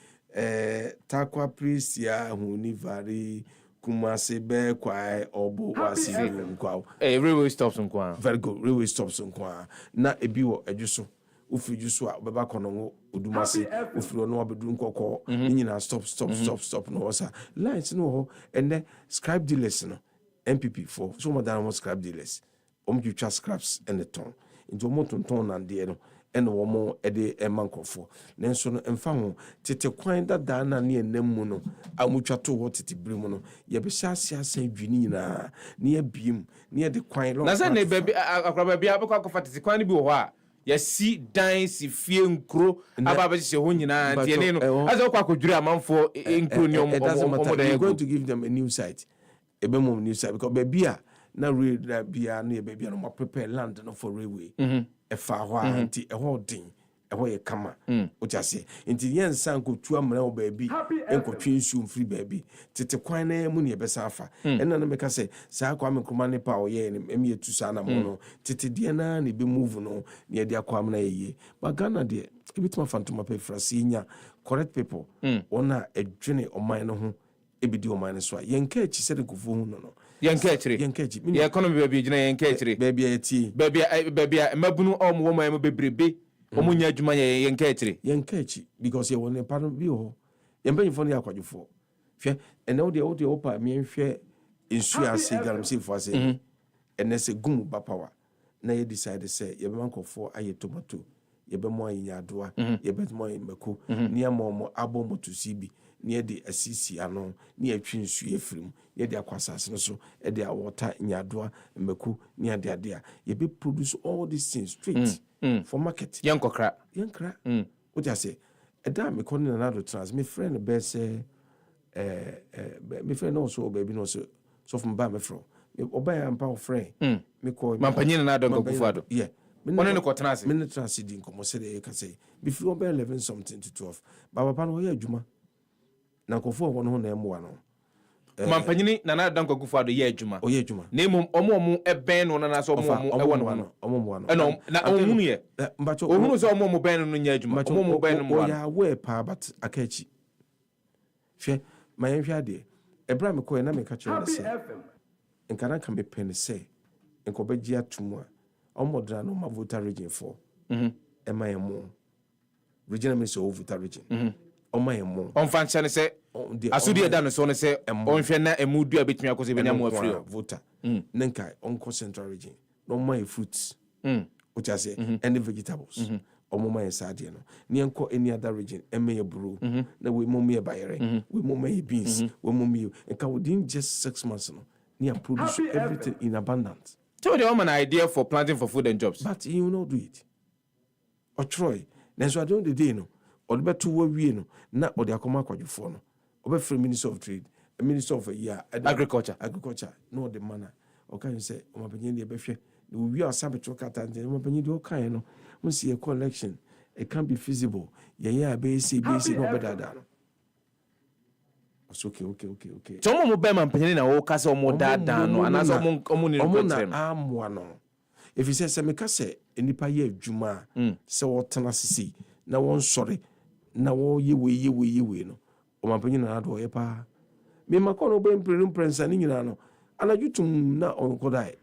Takwa priest ya hunivari. Kumasi be kwai obo wasi nkwa. Railway stops nkwa. Very good. Railway stops nkwa. Na ebi wo ejuso. ufiri juso a beba kono odumase ufiri no abedu nkoko nyina stop no osa lines no ho ene scribe dealers no MPP for so more than scribe dealers twitwa scraps and the ton into mo tonton na de no ene wo mo ede emankofo nenso no emfa ho tete kwan da na ne enam no amutwa to ho tete brimu no ye be hyasia san dwini nyina ne abiem ne de kwan lo na se ne baby akraba bia abekọ akọfa tete kwan bi wo ho a yasi dan si fie nkro aba be hye ho nyina ntiene no aso kwa kodwure amanfo nkro ni omo you're going to give them a new site ebe mo new site because baby a na read that bia na baby no mo prepare land no for railway e fa ho anti e ho din e ho ye kama o jase nti yen san ko tu amra o baby enko twinsu mfiri baby tete kwan na mu ne be sa afa enna no me ka say sa kwa me kroma ne pa o ye ne emi etu sa na mo no tete de na ne be move no ne de akwa amna ye ba Ghana de ebitima fantoma pe frasi nya correct people ona edwene oman no ho ebidi oman so a yenka echi se de kufu hu no yenka echi ye economy baby gina yenka echi baby eti baby mabunu omo man mo bebrebe omo nya adwuma yenka echi because ye won pardon bi ho ye mbanyi fo ne akwadwofo hwe ene wo de opa me nhwe insurance garam se fo ase ene se gum ba power na ye decide say ye be mankofo aye tomato ye be mo ayi adoa ye be mo ayi mako ni amomo abo moto sibi ni de asisi ano ni atwi nsu efrim ni de akwasase no so e de awota nyadoa mako ni ade a ye be produce all these things straight for market yankra what you say e da me kon na do trans me friend be say me friend also baby no so from ba me from oba ya mpa friend me call mampanyina na do ngofado yeah one ne ko trans me trans di nkomo se de ka say be free oba 11 something to 12 ba papa no ya adwuma na kofo ho no na emwa no mampanyini na na danko gufado ye adwuma o ye adwuma na omo eben no na so omo ewo no omo na ohunu ye mbacho ohunu so omo ben no nya adwuma omo ben no ya we pa but akachi hwe mayen hwe ade ebra me ko na me ka chere se nkana ka me pen se nkobeji atumu a omo dra no ma voter region for ema yemo regional minister of voter region oma yemo on fanchane se asudi eda no so ne se onhwe na emudu abetumi akose benya mo afri voter nenka onko central region no my fruits which I say and the vegetables omo my sade no ne enko any other region eme buru na we mo me bayere we mo me beans we mo me enka within just 6 months no ne produce everything in abundance. So the woman idea for planting for food and jobs, but you know do it or Troy then so I don't the day no or the better we no na or the akoma kwadufo no obe free minister of trade a minister of agriculture no the manner or can you say o mapenye de behwe we are sabetro kata nje o mapenye de o kan no we see a collection it can be feasible yeah be see no better than okay so mo be mapenye na wo kase o mo dada no anaso o ni request no amwa no if you say me kase enipa ye adwuma se wo tena sisi na won sori na wo yewe no o mapenye na do ye pa me makono be prensa ni nyina no anajutum na onkodai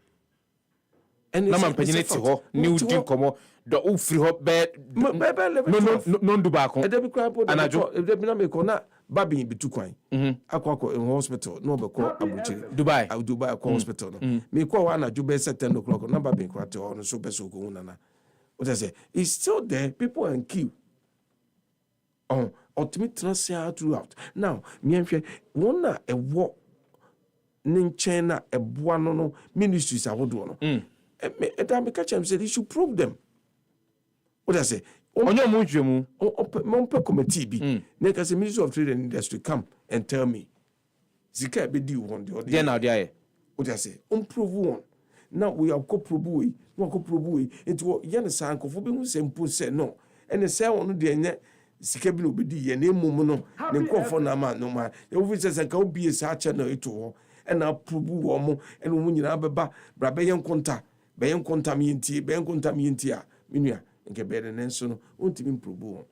na mapenye ti ho ni udi komo do ufiri ho be no ndu ba ko edebi kwa po edebi na me ko na babi bitu kwan akwa in hospital no be ko abuchi Dubai ko hospital no me ko wa na jube 10 o'clock na babi kwa te no so be so ko na what I say it's still there people and queue ultimate transfer throughout now me nhwe wona ewo ninchen na eboa no ministries awodo no me catch them say they should prove them what I say onyo mu dwemu pe committee bi na ka say Ministry of Trade and Industry come and tell me zika be di won the there now there what I say prove one now we have ko prove we no ko prove we into yan san ko fo be hu sempo say no and say one de nya sika bi no be di ye na emum no ne nkofo na ma no ma e wo say ka obi esa channel eto ho and na prove wo mo and wo nyina beba bra be yen konta mi enti a minua nke bere nenso no ontimi improve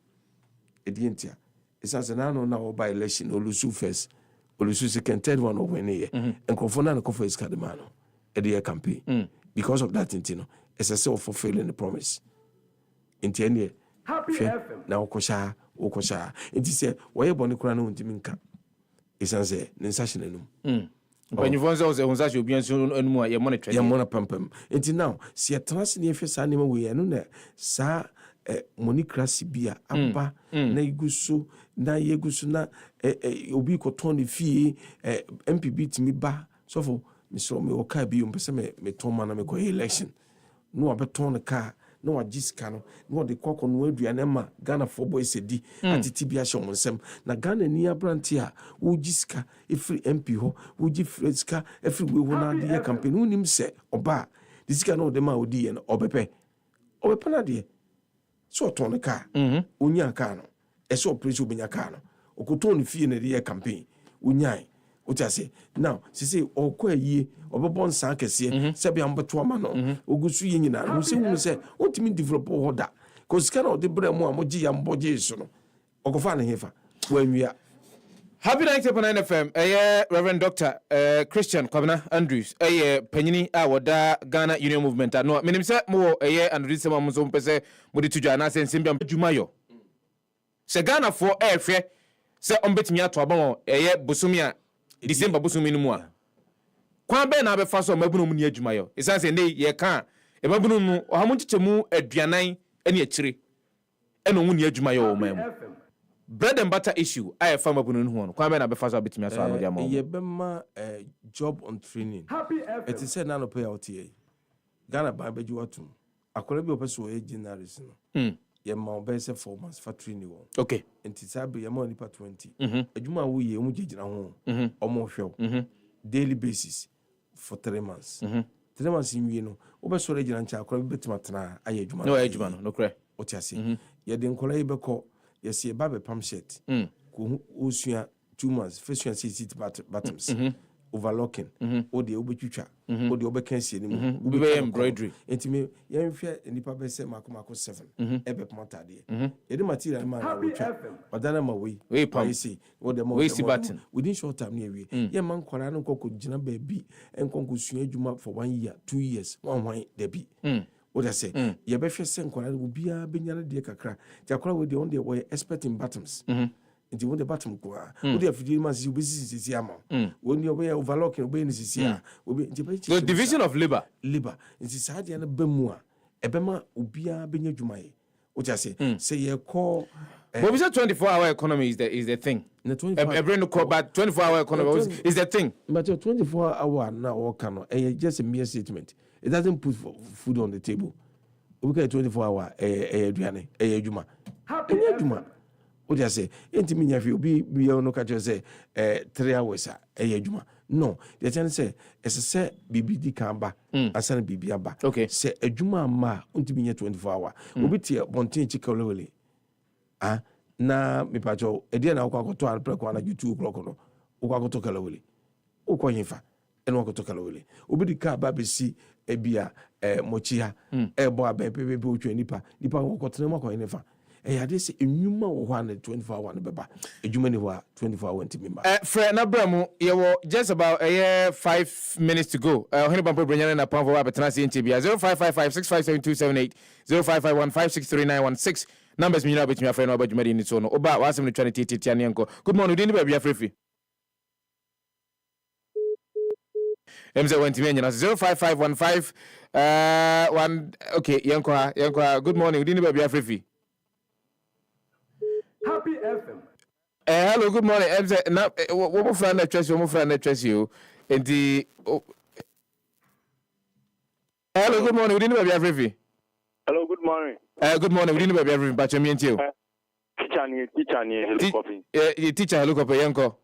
edi enti a esanse na no na wo by election olusu first olusu second third one over here nkofo na nkofo is kadema no edi campaign because of that enti no it's a self fulfilling the promise nti ene na okosha nti se woye bone kura no ntimi nka isanse ne nsahye nanum Mpanyifo nse hunsa hye obi anso anum a ye monitor ye mona pampam nti now se trans ne efe sa ne ma we no na sa monicracy bia aba na iguso na yeguso na obi ko ton ne fie MPB timi ba so for me so me o ka bi o pese me ton ma na me ko election no abeton ne ka na wagiska no na de kokko no aduane ma Ghana for boys edi atiti bia hye onsem na Ghana ni abranti a wo giska efri MP ho wo gi freska efri we wo na de campaign unim se oba disika no de ma odi ye no obepe na de so ton ne ka onya ka no eso operation obenya ka no okoton ne fie na de campaign unyai Otase now sisi okwa yie obebon san kese se bia mbeto ama no ogusu ye nyina no se hu se otimi develop hoda cause kana o de bre mu amoji ya mboje so no okofa ne hefa wanwia. Happy 90.9 FM Reverend Dr. Christian Kwabena Andrews panyini a woda Ghana Union Movement no menim se mo Andrews se mo so mpese mo de tudwa na se nsembia adwumayo se Ghana for ehwe se ombetimi ato abon bosumi a December busumi no mu a kwa be na be fa so mabunu mu ni adwumayo isan se nei ye ka e mabunu mu ohamu chichemu aduanan ene akire ene mu ni adwumayo o mamu bread and butter issue I fa mabunu no ho no kwa be na be fa so betimi aso ano dia mo ye be ma job on training it is said na no pay out here Ghana ba be ju atum akora bi opeso e generous no ye ma be se 4 months for training wo okay enti sabe ye ma nipa 20 adwuma wo ye mu gigina ho omo hwew daily basis for 3 months 3 months inwie no obeso regina ncha akora bi betima tena aye adwuma no adwuma no kre otiase ye de nkola yi beko ye se ba be pam shirt ko osua 2 months first one sit bottoms overlocking o de obetwitwa o de obekansie ni mu be embroidery entime ye nhwe nipa be se makomako 7 ebe pamotade ye de material man na wotwa odana ma we pam see o de mo button within short time na we ye man kwara no kokko gina ba bi enkonko sua adwuma for 1 year 2 years one de bi o de say ye be hwe se nkwara obia benyana de kakra jakora we de on de we expert in bottoms nti won de bottom ko a wo de afidi ma si obisisi ama won de obe overlock obe ni sisi a obe the division of labor nti saade na bemu a ebema obia benya dwumaye o ja say ye call but we say 24-hour economy is the thing every no call but 24-hour economy is the thing but 24-hour na o kan no just a mere statement it doesn't put food on the table obi ka 24-hour aduane adwuma adwuma o just say enti minya fi obi bi no ka say 3 hours adwuma no the chance say say bibi di kan ba asana bibi aba say adwuma ma enti minya 24-hour obi tie bontin chikalowele na mi pacho ede na kwakoto alpreko na YouTube clock no kwakoto kalowele ukwo yinfa eno kwakoto kalowele obi di ka ba besi ebia mochia ebo abepebe otwa nipa kwakoto na kwa yinfa yade se enwuma wo ho na 24-hour na beba edwuma ni ho a 24-hour ntimi ma Fred na bramu ye wo just about 5 minutes to go hene bampo branyana na panfo wa betena se ntibia 0555657278 0551563916 numbers mi na betumi afre na obadwuma di ni so no oba wasem no twa ne titi ne enko good morning di ni ba bia frefi emze wantimi nyana 05515 1 okay yenko good morning di ni ba bia frefi Happy FM. Hello, good morning. Now, what more friend address you? And the hello, good morning. We didn't have everything. Hello, good morning. Good morning. We didn't have everything, but you mean you. Teacher, hello, copy, yanko.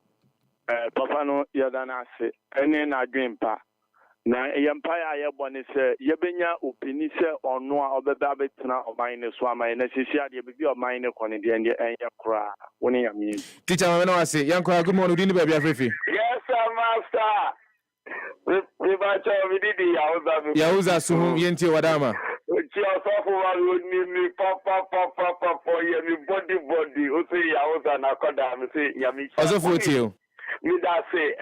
Papa no, yadana se, ene na grandpa. Na empire ayebone se yebenya opini se ono a obeba betena omine so amine sisi ade bibi omine kone de enye kra woni yami teacher mama no ase yanko good morning udi ni ba bia frefi yes sir master we ba cho we didi yauza sumu yenti wadama chi osofo wa ni papa ye mi body o se yauza na koda mi se yami osofo tio mi da say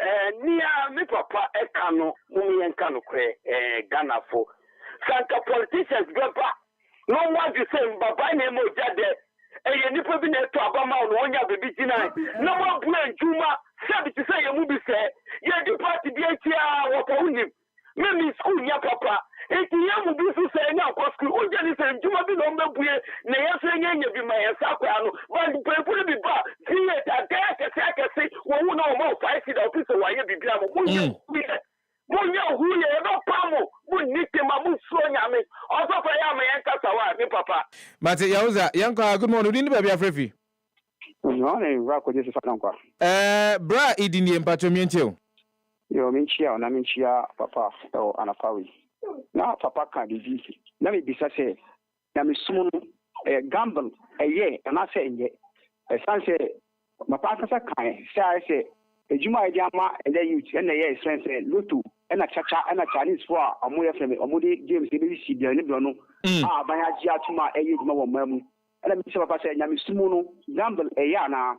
nia mi papa ekano mu yenkano kre Ghana fo sanka politicians beba no one the same but by name of Jade. And you put in a to Abama on your baby tonight. No one plan Juma, said to say a movie say, you're the party DHR or him. Maybe school, your papa. It's the young people say now, because school, oh, Jenny said, Juma be on the way, Naya saying, you be my Sapiano, but the people be back. See it, I can say, well, no more 5 feet of people, why you be grammar. Munya huye no pamo munite mamu sonya me also for ya me yanka sawa me papa Mate Yauza yanka good morning udi baby afrefi no ne ra ko jesu fa nkwa bra idini empacho mienche o yo minchia na minchia papa o anapawi na papa kan di na me bisa se na me sumu gamble eye na se enye sanse papa kasa kan se ejuma ide ama ede youth na ye strength lotu na chacha na Chinese for amoye feme omode James be si bia ne bro no ban aji atuma eye ejuma wo mamu na mi se papa se nyame sumu no gamble eya na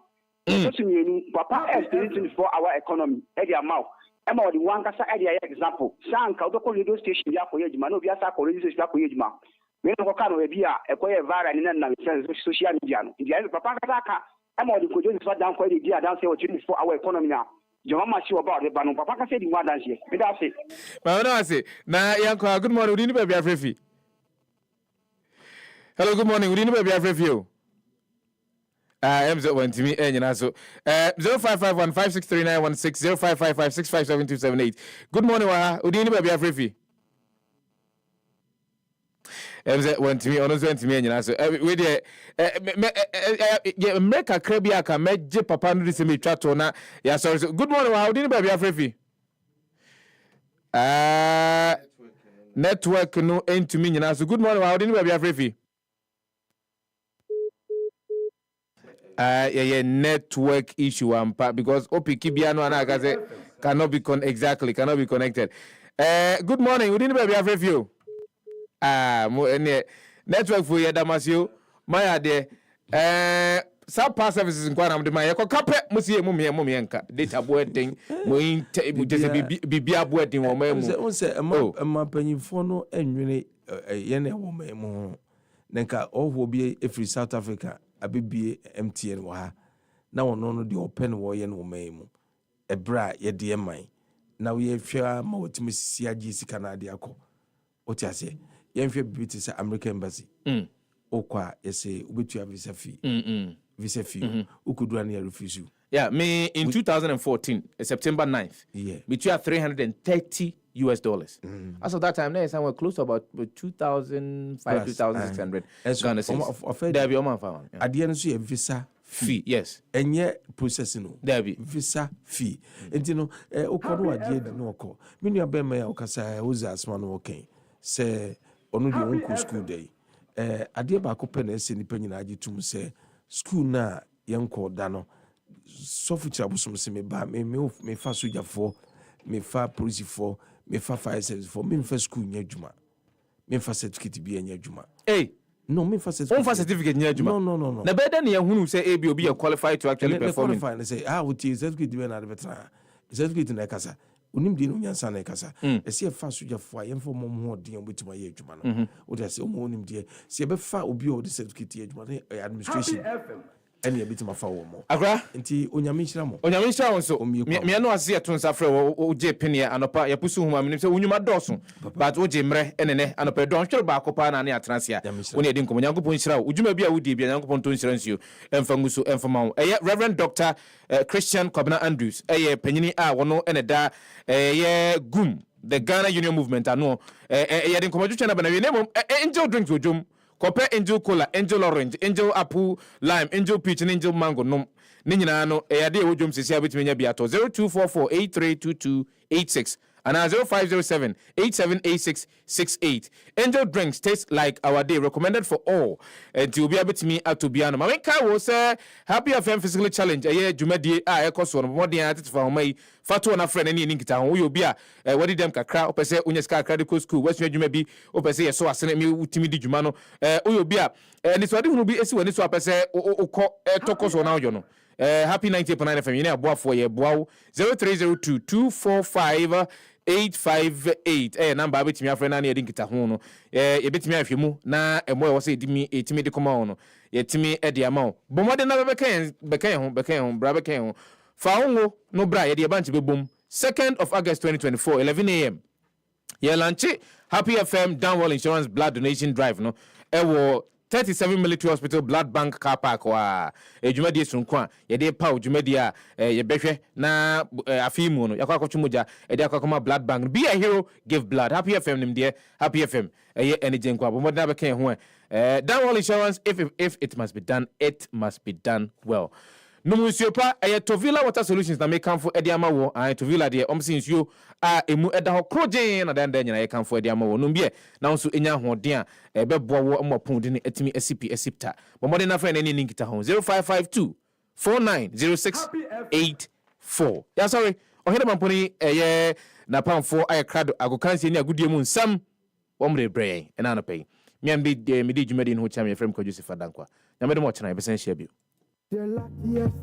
so mienu papa experience for our economy e dia maw e ma odi wan kasa e dia example sanka odoko radio station ya ko ejuma no bia sa ko radio station ko ejuma me no ko ka no e bia e ko ye viral ni na social media no dia papa kasa ka e ma odi ko jo ni so dan ko e dia dan se o 24 our economy na Joma shi about the banu papa ka say di wa dance here. Me da say. Ma na say na yanko good morning udi baby afrefi. Hello good morning udi baby afrefi o. MZ went to me nyina so 0551563916 0555657278. Good morning wa udi baby afrefi. MZ went to me on went to me nyina so we dey make a crabby aka meje papa no se me twato na ya sorry so good morning how did baby afrefi network no into me nyina so good morning how did baby afrefi yeah network issue ampa because opiki bia no ana ka say cannot be connected good morning we did baby afrefi network for ya damasio my ade sub pass services in kwana mde my kape musie mu nka data boarding mo inte bibia boarding wo mamu onse ma panyimfo no enwene ye na wo mamu nka ohwo bi every South Africa abibie MTN wo ha na wono no de open wo ye no mamu ebra ye de man na wo ye hwa ma wotimi sisi agi sika na ade akọ otiase yenhwe bibiti sa American embassy okwa yese ubetua visa fee ukudu an ya refuse yeah me in 2014 September 9th yeah between $330 as of that time there somewhere close to about 2,500 2,600 Ghana cedis there be o man fa ade no so ye visa fee yes enye processing no there be visa fee entino okono ade no okọ menu abema ya okasa oza asma no oken se onu di onko school day ade ba ko pe na ese nipa nyina agitum se school na yenko da no sofuchi abosom se me ba me fa soja for me fa police for me fa fire service for me fa school nya adwuma me fa certificate bi nya adwuma no me fa certificate nya adwuma no na beda na yehunu se abi obi qualified to actually perform qualified say what is certificate bi na betra certificate na kasa unim di no nyansa na kasa ese fa soja for yemfo mom ho de obetima ye adwuma no o de se o mo unim de se be fa obi o de certificate adwuma na administration ene ebitima fa wo mo akra nti onyame nhyira mo so me no ase etonsa frɛ wo je pene anopa ya pusu huma menim sɛ wonyuma dɔso but wo je mrɛ enene anopa dɔn hwere ba akopa na ne atrasia wo ne edi nkomo nyankopɔn nhyira wo udwuma bia wo di bia nyankopɔn to nhyira nsuo emfa nguso emfa ma wo Reverend Dr. Christian Kwabena Andrews panyini a wono ene da gum the Ghana Union Movement ano edi nkomo twetwe na bana we name angel drinks wojom Kope angel cola, angel orange, angel apple lime, angel peach, and angel mango. No, Nina no, ade wojum sisi abitimi nya biato 0244832286 and 0507878668. Angel drinks taste like our day, recommended for all. To be abitimi atubiano. Mamenka was happy FM physical challenge. Jumedi ekoso no more than at for my fatu na friend any nkita ho yo bia what did them kakra opese unyeska credit school west juma bi opese so asene mi utimi di juma no yo bia ni so de hunu bi esi wani so apese ukọ tokoso na ojo no Happy 90.9 FM. You know, boa for your boa 0302 245 858 number bit me afre na na yedin kita ho no bit me afemu na emo wo se edimi etimi de koma ho no yetimi e de ama ho bomode na beken ho bra beken ho fa ho no bra ye de banche bebom 2nd of August 2024 11 a.m. ye lanche Happy FM Downwall Insurance Blood Donation Drive no ewo 37 Military Hospital Blood Bank Car Park wa ejumadi sunkwa ye de pa ojumadi a ye behwe na afimu no yakwa kwachumuja e de akwa blood bank be a hero give blood. Happy FM nim de Happy FM ye energy nkwa bo modna be kan ho Downwall Insurance if it must be done, it must be done well. No monsieur pa Tovilla Water Solutions na make come for Ediama wo Tovilla de omsinsuo a emu eda ho krogen na dan nyina ye come for Ediama wo no bie na nso enya hoden a beboa wo amopon de ne atimi asipta bo modern na fa na ni nkita ho 0552 490684 ya sorry ohede mamponi ye na pamfo aye krado agokanse ni agudie mu nsam omre brey ena no pay me di dwumadi no ho cham ye frem ko Joseph Adankwa nyamede mo chena ye besen hia bio. The luckiest